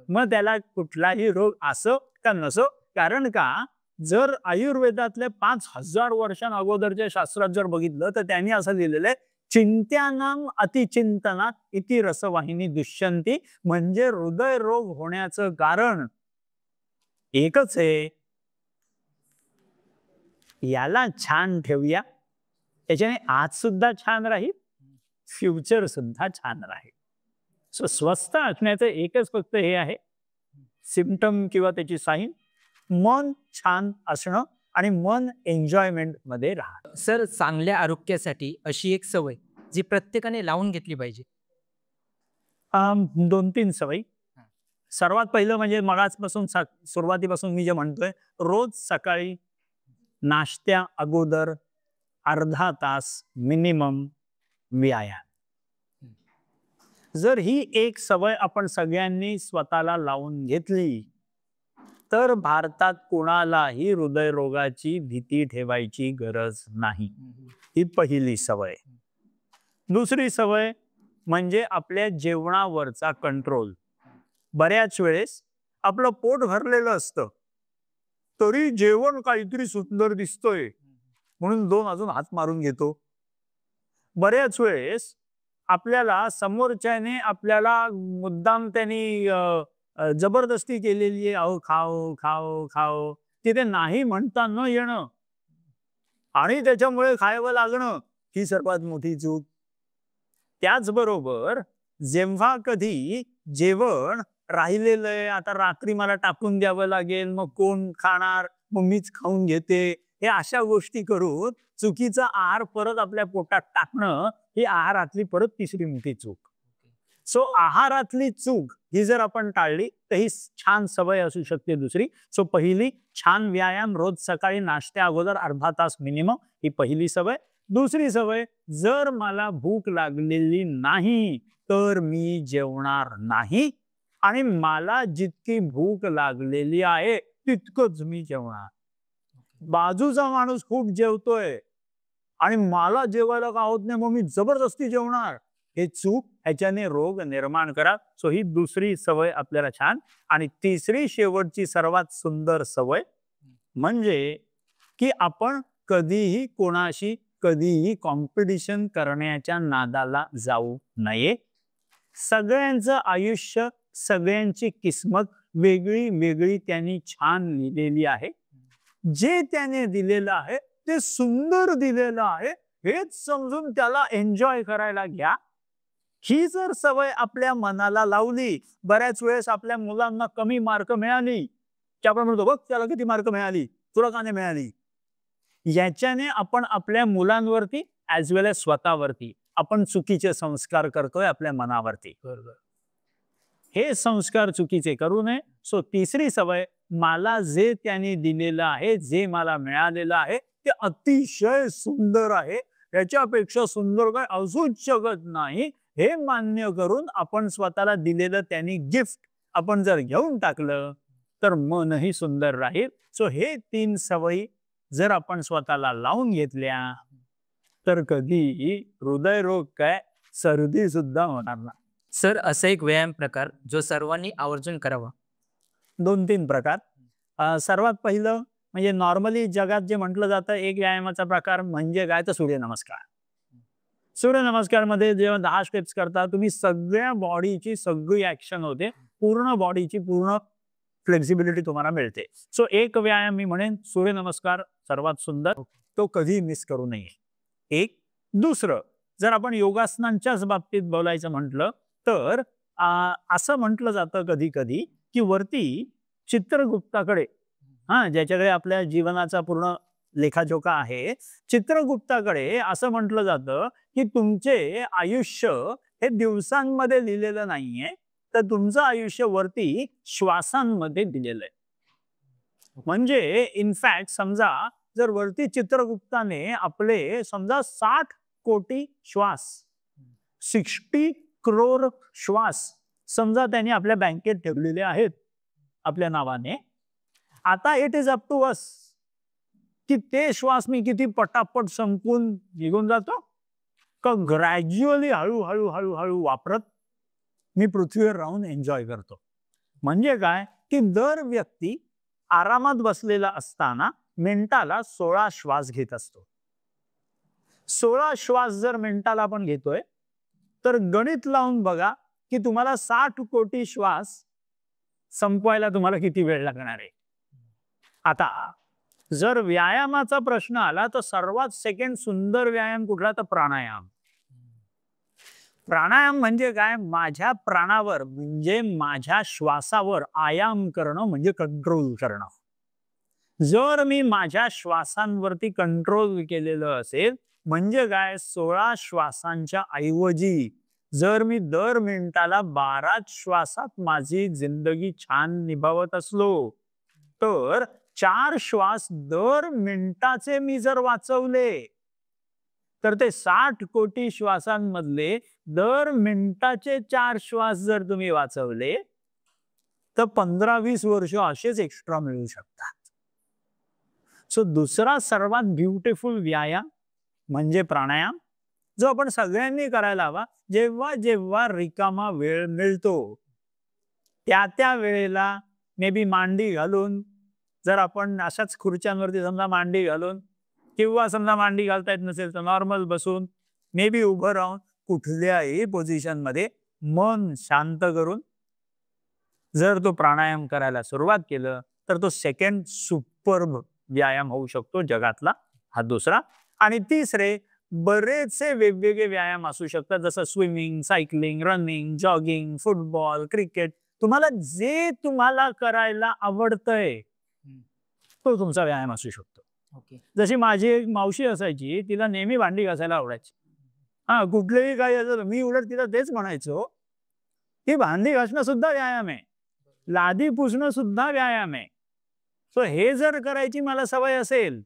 मग त्याला कुठलाही रोग असो का नसो. कारण का, जर आयुर्वेदातल्या 5000 वर्षां अगोदरच्या शास्त्रात जर बघितलं तर त्यांनी असं लिहिलेलं आहे, चिंत्यानाम अतिचिंतनात इति रसवाहिनी दुष्यंती. म्हणजे हृदय रोग होण्याचं कारण एकच आहे, याला छान ठेवूया, त्याच्याने आज सुद्धा छान राहील, फ्युचर सुद्धा छान राहील. सो स्वस्थ असण्याचं एकच फक्त हे आहे, सिम्पटम किंवा त्याची साईन, मन छान असणं आणि मन एन्जॉयमेंट मध्ये राहणं. सर, चांगल्या आरोग्यासाठी अशी एक सवय जी प्रत्येकाने लावून घेतली पाहिजे. 2-3 सवयी. सर्वात पहिलं म्हणजे मगाचपासून सुरुवातीपासून मी जे म्हणतोय, रोज सकाळी नाश्त्या अगोदर अर्धा तास मिनिमम व्यायाम. जर ही एक सवय आपण सगळ्यांनी स्वतःला लावून घेतली तर भारतात कोणालाही हृदयरोगाची भीती ठेवायची गरज नाही. ही पहिली सवय. दुसरी सवय म्हणजे आपल्या जेवणावरचा कंट्रोल. बऱ्याच वेळेस आपलं पोट भरलेलं असतं तरी जेवण काहीतरी सुंदर दिसतोय म्हणून 2 अजून हात मारून घेतो. बऱ्याच वेळेस आपल्याला समोरच्याने आपल्याला मुद्दाम त्यांनी जबरदस्ती केलेली आहे, अहो खाओ खाओ खाओ, तिथे नाही म्हणता न येणं आणि त्याच्यामुळे खायवं लागणं, ही सर्वात मोठी चूक. त्याचबरोबर जेव्हा कधी जेवण राहिलेलं आहे, आता रात्री मला टाकून द्यावं लागेल, मग कोण खाणार, मग मीच खाऊन घेते, हे अशा गोष्टी करून चुकीचा आहार परत आपल्या पोटात टाकणं, ही आहारातली परत तिसरी मोठी चूक. सो आहारातली चूक ही जर आपण टाळली तर ही छान सवय असू शकते दुसरी. सो पहिली, छान व्यायाम रोज सकाळी नाश्त्या अगोदर अर्धा तास मिनिमम, ही पहिली सवय. दुसरी सवय, जर मला भूक लागलेली नाही तर मी जेवणार नाही आणि मला जितकी भूक लागलेली आहे तितकंच मी जेवणार. बाजूचा माणूस खूप जेवतोय आणि मला जेवायला का होत नाही, मग मी जबरदस्ती जेवणार, हे चूक. ह्याच्याने रोग निर्माण करा. सो ही दुसरी सवय आपल्याला छान. आणि तिसरी शेवटची सर्वात सुंदर सवय म्हणजे की आपण कधीही कोणाशी कधीही कॉम्पिटिशन करण्याच्या नादाला जाऊ नये. सगळ्यांचं आयुष्य, सगळ्यांची किस्मत वेगळी वेगळी त्यांनी छान लिहिलेली आहे. जे त्याने दिलेलं आहे ते सुंदर दिलेलं आहे, हेच समजून त्याला एन्जॉय करायला घ्या. ही जर सवय आपल्या मनाला लावली, बऱ्याच वेळेस आपल्या मुलांना कमी मार्क मिळाली की आपण म्हणतो, बघ त्याला किती मार्क मिळाली, तुला का नाही मिळाली. याच्याने आपण आपल्या मुलांवरती ऍज वेल एज स्वतःवरती आपण चुकीचे संस्कार करतोय आपल्या मनावरती. हे संस्कार चुकीचे करू नये. सो तिसरी सवय, मला जे त्यांनी दिलेलं आहे, जे मला मिळालेलं आहे ते अतिशय सुंदर आहे, याच्यापेक्षा सुंदर काय असूच शकत नाही, हे मान्य करून आपण स्वतःला दिलेलं त्यांनी गिफ्ट आपण जर घेऊन टाकलं तर मनही सुंदर राहील. सो हे 3 सवयी जर आपण स्वतःला लावून घेतल्या तर कधीही हृदयरोग काय, सर्दी सुद्धा होणार नाही. सर, असा एक व्यायाम प्रकार जो सर्वांनी आवर्जून करावा. 2-3 प्रकार. सर्वात पहिलं म्हणजे नॉर्मली जगात जे म्हटलं जातं एक व्यायामाचा प्रकार म्हणजे काय, तर सूर्यनमस्कार. सूर्यनमस्कार मध्ये जेव्हा 10 स्टेप्स करता तुम्ही, सगळ्या बॉडीची सगळी ऍक्शन होते, पूर्ण बॉडीची पूर्ण फ्लेक्झिबिलिटी तुम्हाला मिळते. सो एक व्यायाम मी म्हणेन सूर्यनमस्कार सर्वात सुंदर, तो कधी मिस करू नये. एक. दुसरं, जर आपण योगासनांच्याच बाबतीत बोलायचं म्हटलं तर असं म्हटलं जातं कधी कधी की वरती चित्रगुप्ताकडे, ज्याच्याकडे आपल्या जीवनाचा पूर्ण लेखाजोखा आहे, चित्रगुप्ताकडे असं म्हटलं जातं की तुमचे आयुष्य हे दिवसांमध्ये लिहिलेलं नाहीये, तर तुमचं आयुष्य वरती श्वासांमध्ये दिलेलं आहे. म्हणजे इनफॅक्ट समजा जर वरती चित्रगुप्ताने आपले समजा 60 कोटी श्वास, 60 crore श्वास समजा त्यांनी आपल्या बँकेत ठेवलेले आहेत आपल्या नावाने. आता it is up to us की ते श्वास मी किती पटापट संपून निघून जातो का ग्रॅज्युअली हळूहळू हळूहळू वापरत मी पृथ्वीवर राहून एन्जॉय करतो. म्हणजे काय की दर व्यक्ती आरामात बसलेला असताना मिनिटाला 16 श्वास घेत असतो. 16 श्वास जर मिनिटाला आपण घेतोय तर गणित लावून बघा की तुम्हाला 60 कोटी श्वास संपवायला तुम्हाला किती वेळ लागणार आहे. आता जर व्यायामाचा प्रश्न आला तर सर्वात सेकंड सुंदर व्यायाम कुठला तर प्राणायाम. प्राणायाम म्हणजे काय माझ्या प्राणावर म्हणजे माझ्या श्वासावर आयाम करणं म्हणजे कंट्रोल करणं. जर मी माझ्या श्वासांवरती कंट्रोल केलेलं असेल म्हणजे काय 16 श्वासांच्या ऐवजी जर मी दर मिनिटाला 12 श्वासात माझी जिंदगी छान निभावत असलो तर 4 श्वास दर मिनिटाचे मी जर वाचवले तर ते 60 कोटी श्वासांमधले दर मिनिटाचे 4 श्वास जर तुम्ही वाचवले तर 15-20 वर्ष असेच एक्स्ट्रा मिळू शकतात. सो दुसरा सर्वात ब्युटिफुल व्यायाम म्हणजे प्राणायाम जो आपण सगळ्यांनी करायला हवा. जेव्हा जेव्हा रिकामा वेळ मिळतो त्या वेळेला मे बी मांडी घालून जर आपण अशाच खुर्च्यांवरती समजा मांडी घालून किंवा समजा मांडी घालता येत नसेल तर नॉर्मल बसून मे बी उभं राहून कुठल्याही पोझिशन मध्ये मन शांत करून जर तो प्राणायाम करायला सुरुवात केलं तर तो सेकंड सुपर्ब व्यायाम होऊ शकतो जगातला. हा दुसरा. आणि तिसरे बरेचसे वेगवेगळे व्यायाम असू शकतात जसं swimming, cycling, running, jogging, football, cricket. तुम्हाला जे तुम्हाला करायला आवडतंय तो तुमचा व्यायाम असू शकतो. जशी माझी एक मावशी असायची तिला नेहमी भांडी घासायला आवडायची. कुठलेही काही असं मी उलट तिला तेच म्हणायचो की भांडी घासणं सुद्धा व्यायाम आहे, लादी पुसणं सुद्धा व्यायाम आहे. सो हे जर करायची मला सवय असेल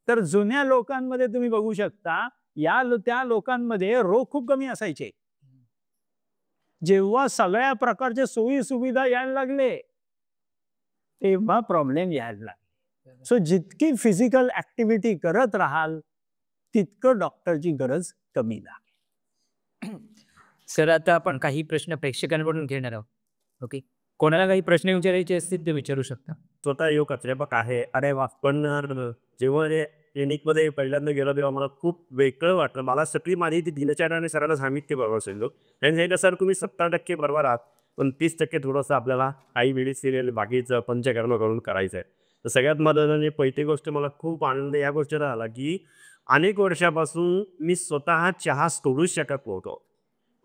तर जुन्या लोकांमध्ये तुम्ही बघू शकता त्या लोकांमध्ये रोग खूप कमी असायचे. जेव्हा सगळ्या प्रकारचे सोयी सुविधा यायला लागले तेव्हा प्रॉब्लेम यायला लागले. सो जितकी फिजिकल ऍक्टिव्हिटी करत राहाल तितकं डॉक्टरची गरज कमी लागेल. सर आता आपण काही प्रश्न प्रेक्षकांकडून घेणार आहोत. ओके, कोणाला काही प्रश्न विचारायचे असतील ते विचारू शकता. स्वतः योग अध्यापक आहे. अरे वा. पण जेव्हा क्लिनिकमध्ये पहिल्यांदा गेलो तेव्हा मला खूप वेगळं वाटलं. मला सगळी माझी ती दिनचर्या आणि सरांना सांगितली बरोबर सांगितलं त्यांनी सांगितलं सर तुम्ही 70% बरोबर आहात पण 30% थोडंसं आपल्याला काही वेळी सिरियल बाकीचं पंचकर्म करून करायचं आहे. तर सगळ्यात महत्त्वाचं पहिली गोष्ट मला खूप आनंद या गोष्टीला आला की अनेक वर्षापासून मी स्वतः चहा सोडूच शकत नव्हतो.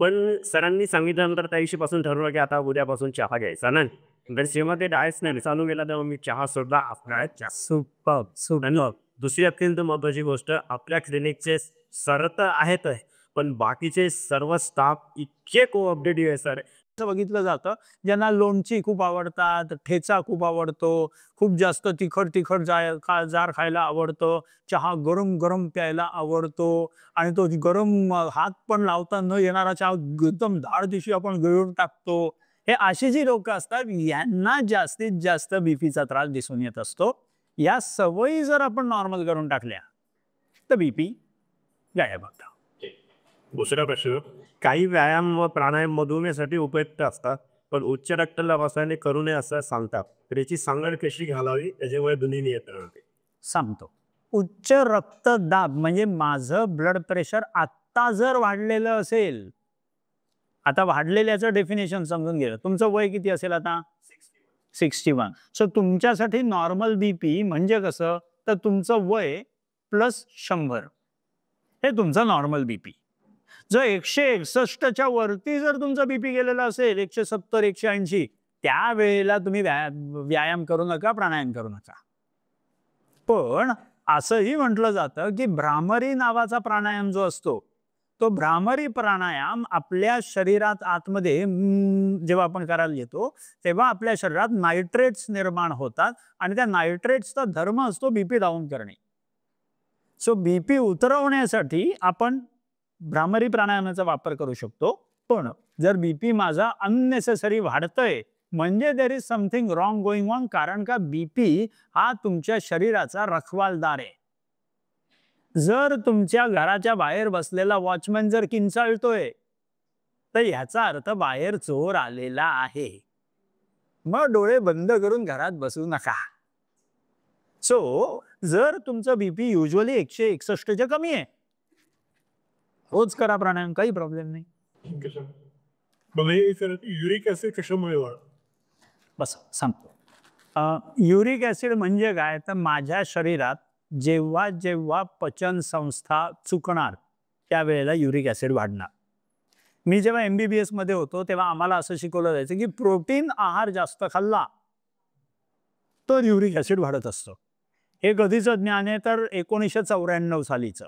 पण सरांनी सांगितल्यानंतर त्या दिवशीपासून ठरवलं की आता उद्यापासून चहा घ्यायचा नाही. जेव्हा ते डायस नाही चालू केला तेव्हा मी चहा सोडला. सुपर. दुसरी अत्यंत महत्वाची गोष्ट आपल्या क्लिनिकचे सर तर आहेत पण बाकीचे सर्व स्टाफ इतके कोऑपरेटिव्ह आहे सर. असं बघितलं जातं ज्यांना लोणची खूप आवडतात, ठेचा खूप आवडतो, खूप जास्त तिखट जार खायला आवडतं, चहा गरम गरम प्यायला आवडतो आणि तो गरम हात पण लावता न येणारा चहा एकदम धाड दिवशी आपण गिळून टाकतो. हे अशी जी लोक असतात यांना जास्तीत जास्त बीपीचा त्रास दिसून येत असतो. या सवयी जर आपण नॉर्मल करून टाकल्या तर बीपी गायब होतो. दुसरा प्रश्न काही व्यायाम व प्राणायाम मधुमेहासाठी उपयुक्त असतात पण उच्च रक्तदाब असल्याने करू नये असं सांगतात. तर याची सांगड कशी घालावी त्याच्यामुळे दोन्ही नियंत्रण होते. सांगतो. उच्च रक्तदाब म्हणजे माझं ब्लड प्रेशर आत्ता जर वाढलेलं असेल, आता वाढलेल्याचं डेफिनेशन समजून गेलं. तुमचं वय किती असेल आता? 61. सो तुमच्यासाठी नॉर्मल बीपी म्हणजे कसं तर तुमचं वय प्लस 100 हे तुमचं नॉर्मल बीपी. जर 161च्या वरती जर तुमचा बीपी गेलेला असेल 170 180 त्यावेळेला तुम्ही व्यायाम करू नका, प्राणायाम करू नका. पण असंही म्हटलं जातं की भ्रामरी नावाचा प्राणायाम जो असतो तो भ्रामरी प्राणायाम आपल्या शरीरात आतमध्ये जेव्हा आपण करायला येतो तेव्हा आपल्या शरीरात नायट्रेट्स निर्माण होतात आणि त्या नायट्रेट्सचा धर्म असतो बीपी डाऊन करणे. सो बीपी उतरवण्यासाठी आपण भ्रामरी प्राणायामाचा वापर करू शकतो. पण जर बीपी माझा अननेसेसरी वाढतोय म्हणजे there is something wrong going on, कारण का बीपी हा तुमच्या शरीराचा रखवालदार आहे. जर तुमच्या घराच्या बाहेर बसलेला वॉचमॅन जर किंचाळतोय तर ह्याचा अर्थ बाहेर चोर आलेला आहे. मग डोळे बंद करून घरात बसू नका. सो जर तुमचं बीपी युजली 161च्या कमी आहे, रोज करा प्राणायाम, काही प्रॉब्लेम नाही. युरिक ऍसिड कशामुळे वाढतं? बस सांगतो. युरिक ऍसिड म्हणजे काय, तर माझ्या शरीरात जेव्हा जेव्हा पचन संस्था चुकणार त्यावेळेला युरिक ऍसिड वाढणार. मी जेव्हा MBBS मध्ये होतो तेव्हा आम्हाला असं शिकवलं जायचं की प्रोटीन आहार जास्त खाल्ला तर युरिक ऍसिड वाढत असतं. हे कधीचं ज्ञान आहे, तर 1994 सालीचं.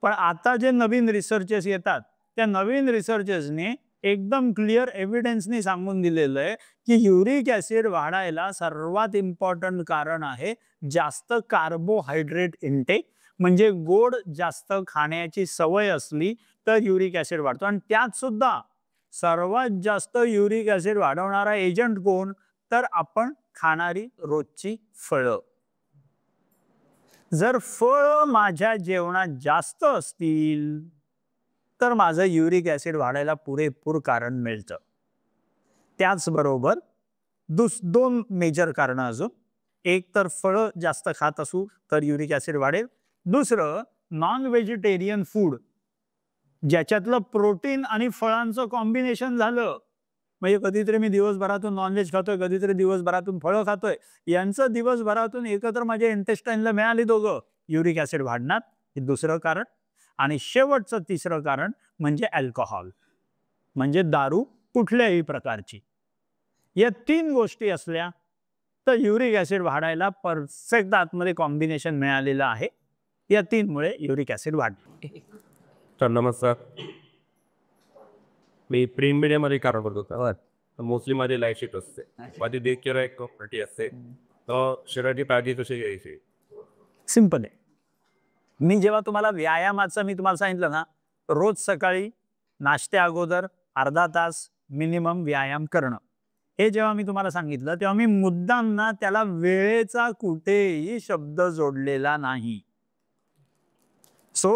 पण आता जे नवीन रिसर्चेस येतात त्या नवीन रिसर्चेसने एकदम क्लिअर एव्हिडन्सनी सांगून दिलेलं आहे की युरिक ऍसिड वाढायला सर्वात इम्पॉर्टंट कारण आहे जास्त कार्बोहायड्रेट इंटेक, म्हणजे गोड जास्त खाण्याची सवय असली तर युरिक ऍसिड वाढतो. आणि त्यात सुद्धा सर्वात जास्त युरिक ऍसिड वाढवणारा एजंट कोण, तर आपण खाणारी रोजची फळं. जर फळं माझ्या जेवणात जास्त असतील तर माझं युरिक ऍसिड वाढायला पुरेपूर कारण मिळतं. त्याचबरोबर दोन मेजर कारणं अजून. एक तर फळं जास्त खात असू तर युरिक ऍसिड वाढेल. दुसरं नॉन व्हेजिटेरियन फूड ज्याच्यातलं प्रोटीन आणि फळांचं कॉम्बिनेशन झालं, म्हणजे कधीतरी मी दिवसभरातून नॉनव्हेज खातोय, कधीतरी दिवसभरातून फळं खातोय, यांचं दिवसभरातून एकत्र माझ्या इंटेस्टाईनला मिळाली दोघं, युरिक ऍसिड वाढणार. हे दुसरं कारण. आणि शेवटचं तिसरं कारण म्हणजे अल्कोहोल, म्हणजे दारू कुठल्याही प्रकारची. या 3 गोष्टी असल्या तर युरिक ऍसिड वाढायला परफेक्ट आतमध्ये कॉम्बिनेशन मिळालेलं आहे. या 3 मुळे युरिक ऍसिड वाढते. तर नमस्कार, मी प्री मीडियामध्ये काम करतो. मोस्टली माझी लाईफ शिफ्ट असते, माझी दिनचर्या एक मोठी असते. तर शरीराची काळजी कशी घ्यायची? सिंपल आहे. मी जेव्हा तुम्हाला व्यायामाचं मी तुम्हाला सांगितलं ना, रोज सकाळी नाश्त्या अगोदर अर्धा तास मिनिमम व्यायाम करणं, हे जेव्हा मी तुम्हाला सांगितलं तेव्हा मी मुद्दाम ना त्याला वेळेचा कुठेही शब्द जोडलेला नाही. सो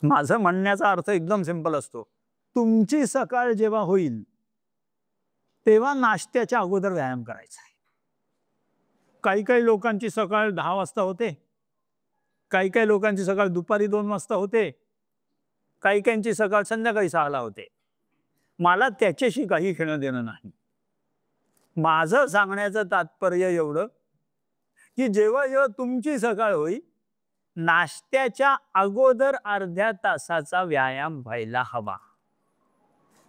माझं म्हणण्याचा अर्थ एकदम सिंपल असतो. तुमची सकाळ जेव्हा होईल तेव्हा नाश्त्याच्या अगोदर व्यायाम करायचा आहे. काही काही लोकांची सकाळ 10 वाजता होते, काही काही लोकांची सकाळ दुपारी 2 वाजता होते, काही काहींची सकाळ संध्याकाळी 6ला होते. मला त्याच्याशी काही घेणं देणं नाही. माझं सांगण्याचं तात्पर्य एवढं की जेव्हा जेव्हा तुमची सकाळ होईल नाश्त्याच्या अगोदर अर्ध्या तासाचा व्यायाम व्हायला हवा.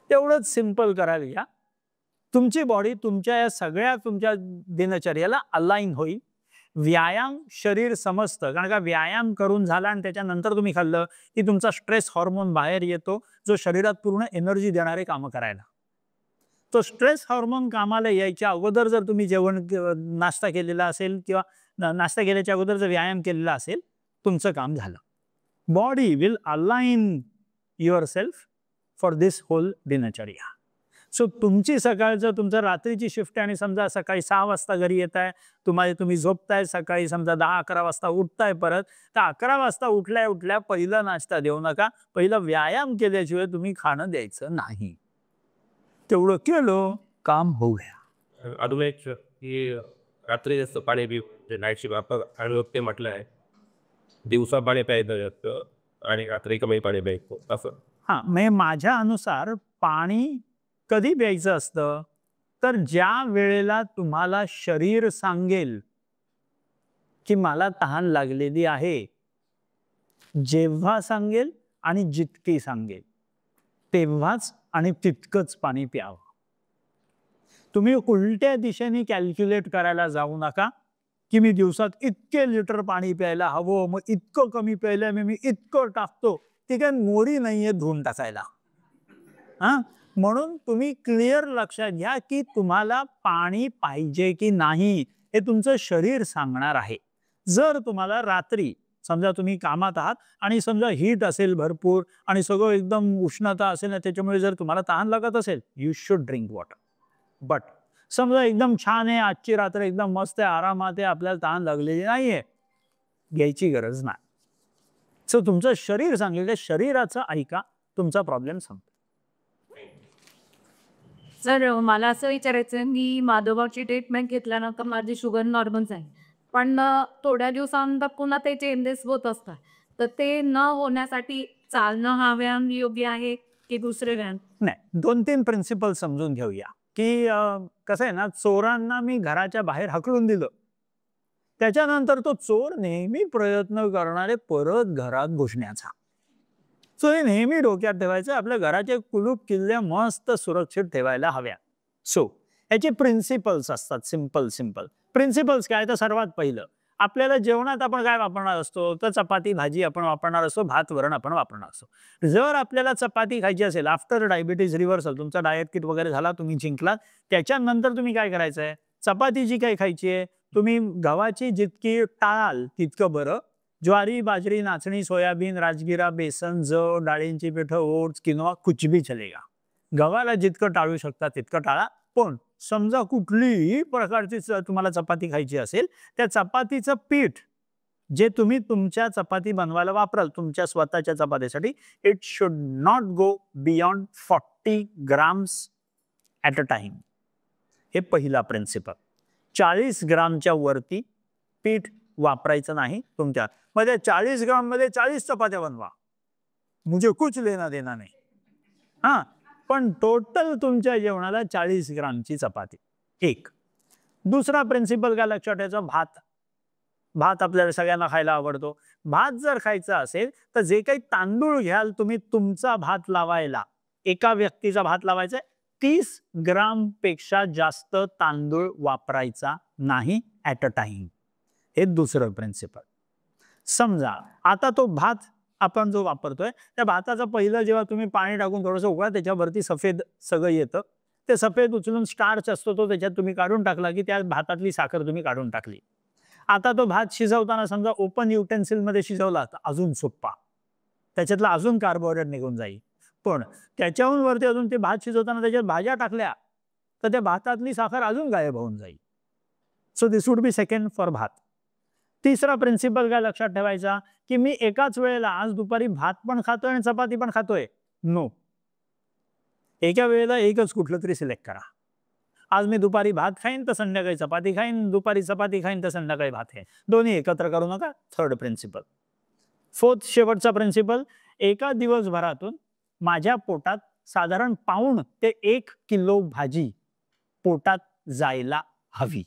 तेवढंच सिंपल करायला घ्या. तुमची बॉडी तुमच्या या सगळ्या तुमच्या दिनचर्याला अलाइन होईल. व्यायाम शरीर समजतं, कारण का व्यायाम करून झाला आणि त्याच्यानंतर तुम्ही खाल्लं की तुमचा स्ट्रेस हार्मोन बाहेर येतो, जो शरीरात पूर्ण एनर्जी देणारे कामं करायला. तो स्ट्रेस हार्मोन कामाला यायच्या अगोदर जर तुम्ही नाश्ता केलेला असेल किंवा नाश्ता केल्याच्या अगोदर जर व्यायाम केलेला असेल, तुमचं काम झालं. Body will align yourself for this whole दिनचर्या. सो तुमची सकाळ जर तुमचं रात्रीची शिफ्ट आहे आणि समजा सकाळी 6 वाजता घरी येत आहे, तुम्ही झोपताय, सकाळी समजा 10-11 वाजता उठताय परत, तर 11 वाजता उठल्या पहिला नाश्ता देऊ नका. पहिला व्यायाम केल्याशिवाय तुम्ही खाणं द्यायचं नाही. तेवढं केलं काम होऊया. अजून एक की रात्री जास्त पाणी पिऊ, नाईट शिफ्ट आपण ते म्हटलं आहे, दिवसा पाणी प्यायचं जास्त आणि रात्री कमी पाणी प्यायचं असं. म्हणजे माझ्या अनुसार पाणी कधी प्यायचं असतं, तर ज्या वेळेला तुम्हाला शरीर सांगेल की मला तहान लागलेली आहे, जेव्हा सांगेल आणि जितकी सांगेल तेव्हाच आणि तितकंच पाणी प्यावं. तुम्ही उलट्या दिशेने कॅल्क्युलेट करायला जाऊ नका की मी दिवसात इतके लिटर पाणी प्यायला हवं, मग इतकं कमी प्यायलंय मी इतकं टाकतो. ती काय मोरी नाहीये धुवून टाकायला. म्हणून तुम्ही क्लिअर लक्षात घ्या की तुम्हाला पाणी पाहिजे की नाही हे तुमचं शरीर सांगणार आहे. जर तुम्हाला रात्री समजा तुम्ही कामात आहात आणि समजा हीट असेल भरपूर आणि सगळं एकदम उष्णता असेल ना, त्याच्यामुळे जर तुम्हाला तहान लागत असेल, you should drink water. But समजा एकदम छान आहे, आजची रात्र एकदम मस्त आहे, आरामात आहे, आपल्याला तहान लागलेली नाहीये, घ्यायची गरज नाही. सो तुमचं शरीर सांगेल, शरीराचं ऐका, तुमचा प्रॉब्लेम संपतो. सर मला असं विचारायचं आहे, मी माधोबाची ट्रीटमेंट घेतल्यानंतर माझी शुगर नॉर्मल झाली, पण थोड्या दिवसानंतर पुन्हा ते चेंजेस होत असतात, तर ते न होण्यासाठी चालणं हा व्यायाम योग्य आहे की दुसरे व्यायाम? नाही, 2-3 प्रिन्सिपल समजून घेऊया की कसं आहे ना, चोरांना मी घराच्या बाहेर हकलून दिलं, त्याच्यानंतर तो चोर नेहमी प्रयत्न करणारे परत घरात घुसण्याचा. सो हे नेहमी डोक्यात ठेवायचं, आपल्या घराचे कुलूप किल्ल्या मस्त सुरक्षित ठेवायला हव्या. सो याचे प्रिन्सिपल्स असतात, सिंपल प्रिन्सिपल्स काय, तर सर्वात पहिलं आपल्याला जेवणात आपण काय वापरणार असतो, तर चपाती भाजी आपण वापरणार असतो, भात वरण आपण वापरणार असतो. जर आपल्याला चपाती खायची असेल, आफ्टर डायबिटीज रिव्हर्सल, तुमचा डायट किट वगैरे झाला, तुम्ही जिंकलात, त्याच्यानंतर तुम्ही काय करायचं आहे, चपाती जी काही खायची आहे, तुम्ही गव्हाची जितकी टाळाल तितकं बरं. ज्वारी, बाजरी, नाचणी, सोयाबीन, राजगिरा, बेसन, जव, डाळींची पिठं, ओट्स, किनवा, कुछ भी चलेगा. गव्हाला जितकं टाळू शकता तितकं टाळा. पण समजा कुठलीही प्रकारची तुम्हाला चपाती खायची असेल, त्या चपातीचं पीठ जे तुम्ही तुमच्या चपाती बनवायला वापराल, तुमच्या स्वतःच्या चपातीसाठी, it should not go beyond 40 grams at a time. हे पहिला प्रिन्सिपल. 40 ग्रामच्या वरती पीठ वापरायचं नाही तुमच्या. मध्ये 40 ग्राम मध्ये 40 चपात्या बनवा, मुझे कुछ लेना देना नाही. हा, पण टोटल तुमच्या जेवणाला 40 ग्रामची चपाती. एक. दुसरा प्रिन्सिपल काय लक्षात ठेवायचा, भात आपल्याला सगळ्यांना खायला आवडतो. भात जर खायचा असेल तर जे काही तांदूळ घ्याल तुम्ही तुमचा भात लावायला, एका व्यक्तीचा भात लावायचा, 30 ग्राम पेक्षा जास्त तांदूळ वापरायचा नाही ॲट अ टाइम. हे दुसरं प्रिन्सिपल. समजा आता तो भात आपण जो वापरतोय, त्या भाताचं पहिलं जेव्हा तुम्ही पाणी टाकून थोडंसं उकळा, त्याच्यावरती सफेद सगळं येतं, ते सफेद उचलून स्टार्च असतो तो त्याच्यात तुम्ही काढून टाकला की त्या भातातली साखर तुम्ही काढून टाकली. आता तो भात शिजवताना समजा ओपन युटेन्सिल मध्ये शिजवला तर अजून सोप्पा, त्याच्यातला अजून कार्बोहायड्रेट निघून जाईल. पण त्याच्याहून वरती अजून ते भात शिजवताना त्याच्यात भाज्या टाकल्या तर त्या भातातली साखर अजून गायब होऊन जाईल. So this would be second for भात. तिसरा प्रिन्सिपल काय लक्षात ठेवायचा, की मी एकाच वेळेला आज दुपारी भात पण खातोय आणि चपाती पण खातोय, नो. एका वेळेला एकच कुठलं तरी सिलेक्ट करा. आज मी दुपारी भात खाईन तर संध्याकाळी चपाती खाईन, दुपारी चपाती खाईन तर संध्याकाळी भात खाईन, दोन्ही एकत्र करू नका. Third principle. फोर्थ, शेवटचा प्रिन्सिपल, एका दिवसभरातून माझ्या पोटात साधारण 1 ते 1 किलो भाजी पोटात जायला हवी.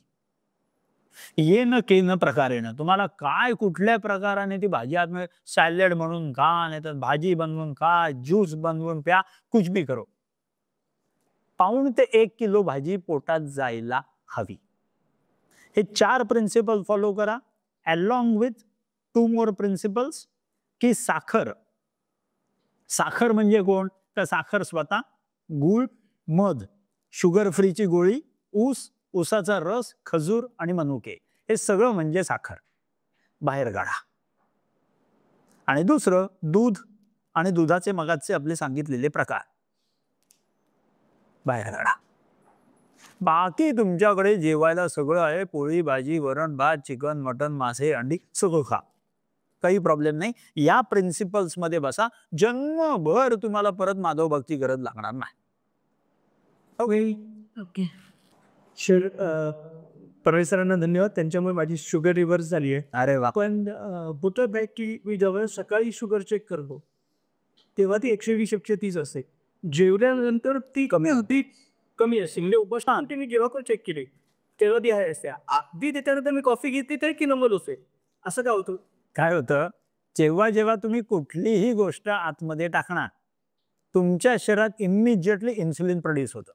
ये न के न प्रकारेनं तुम्हाला काय कुठल्या प्रकाराने ती भाजी आत, सॅलड म्हणून खा, नाही तर भाजी बनवून खा, ज्यूस बनवून प्या, कुछ भी करो, 1 ते 1 किलो भाजी पोटात जायला हवी. हे 4 प्रिन्सिपल फॉलो करा, अलॉंग विथ 2 मोर प्रिन्सिपल्स. की साखर म्हणजे कोण, तर साखर स्वतः, गूळ, मध, शुगर फ्रीची गोळी, ऊसाचा रस, खजूर आणि मनुके, हे सगळं म्हणजे साखर. बाहेर काढा. आणि दुसरं दूध आणि दुधाचे मगाचे आपले सांगितलेले प्रकार बाहेर काढा. बाकी तुमच्याकडे जेवायला सगळं आहे, पोळी भाजी वरण भात चिकन मटन मासे अंडी सगळं खा, काही प्रॉब्लेम नाही. या प्रिन्सिपल्स मध्ये बसा, जन्मभर तुम्हाला परत माधव भक्ती गरज लागणार नाही. Okay okay. सरांना धन्यवाद, त्यांच्यामुळे माझी शुगर रिव्हर्स झाली आहे. अरे वा. पण होतं काय की मी जेव्हा सकाळी शुगर चेक करतो तेव्हा ती 120-130 असते, जेवल्यानंतर ती कमी असते. म्हणजे उपासना मी जेव्हा पण चेक केली तेव्हा ती आहे असते. अगदी त्याच्यानंतर मी कॉफी घेतली तरी की नंबर असते. असं काय होतं? काय होतं, जेव्हा तुम्ही कुठलीही गोष्ट आतमध्ये टाकणार, तुमच्या शरीरात इमिजिएटली इन्सुलिन प्रोड्यूस होतं.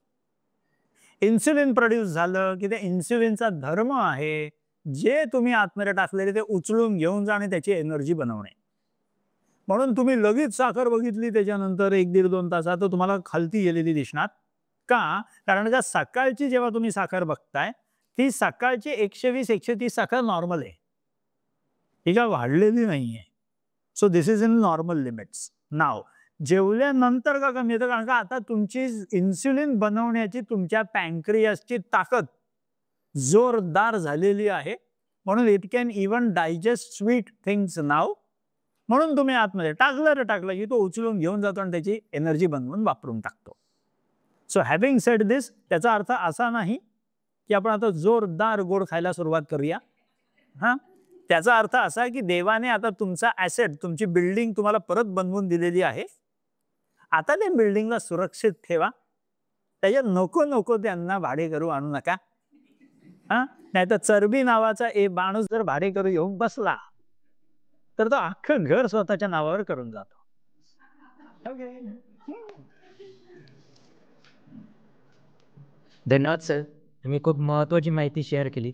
इन्सुलिन प्रोड्यूस झालं की त्या इन्सुलिनचा धर्म आहे, जे तुम्ही आतमध्ये टाकलेले ते उचलून घेऊन जा आणि त्याची एनर्जी बनवणे. म्हणून तुम्ही लगेच साखर बघितली त्याच्यानंतर 1-1.5-2 तासात तर तुम्हाला खालती गेलेली दिसणार. का? कारण का सकाळची जेव्हा तुम्ही साखर बघताय ती सकाळची 120-130 साखर नॉर्मल आहे. ही काय वाढलेली नाहीये. So this is in normal limits. Now जेवल्यानंतर का कमी येतं, कारण का आता तुमची इन्सुलिन बनवण्याची तुमच्या पॅन्क्रियासची ताकद जोरदार झालेली आहे, म्हणून it can even digest sweet things now. म्हणून तुम्ही आतमध्ये टाकलं की तो उचलून घेऊन जातो आणि त्याची एनर्जी बनवून वापरून टाकतो. सो हॅव्हिंग सेड दिस, त्याचा अर्थ असा नाही की आपण आता जोरदार गोड खायला सुरुवात करूया. हां, त्याचा अर्थ असा की देवाने आता तुमचा ॲसेट, तुमची बिल्डिंग तुम्हाला परत बनवून दिलेली आहे. आता त्या बिल्डिंगला सुरक्षित ठेवा. त्याच्यात नको त्यांना भाडेकरू आणू नका. हां, नाहीतर चरबी नावाचा माणूस जर भाडेकरू येऊन बसला तर तो अख्खं घर स्वतःच्या नावावर करून जातो. धन्यवाद सर, तुम्ही खूप महत्त्वाची माहिती शेअर केली.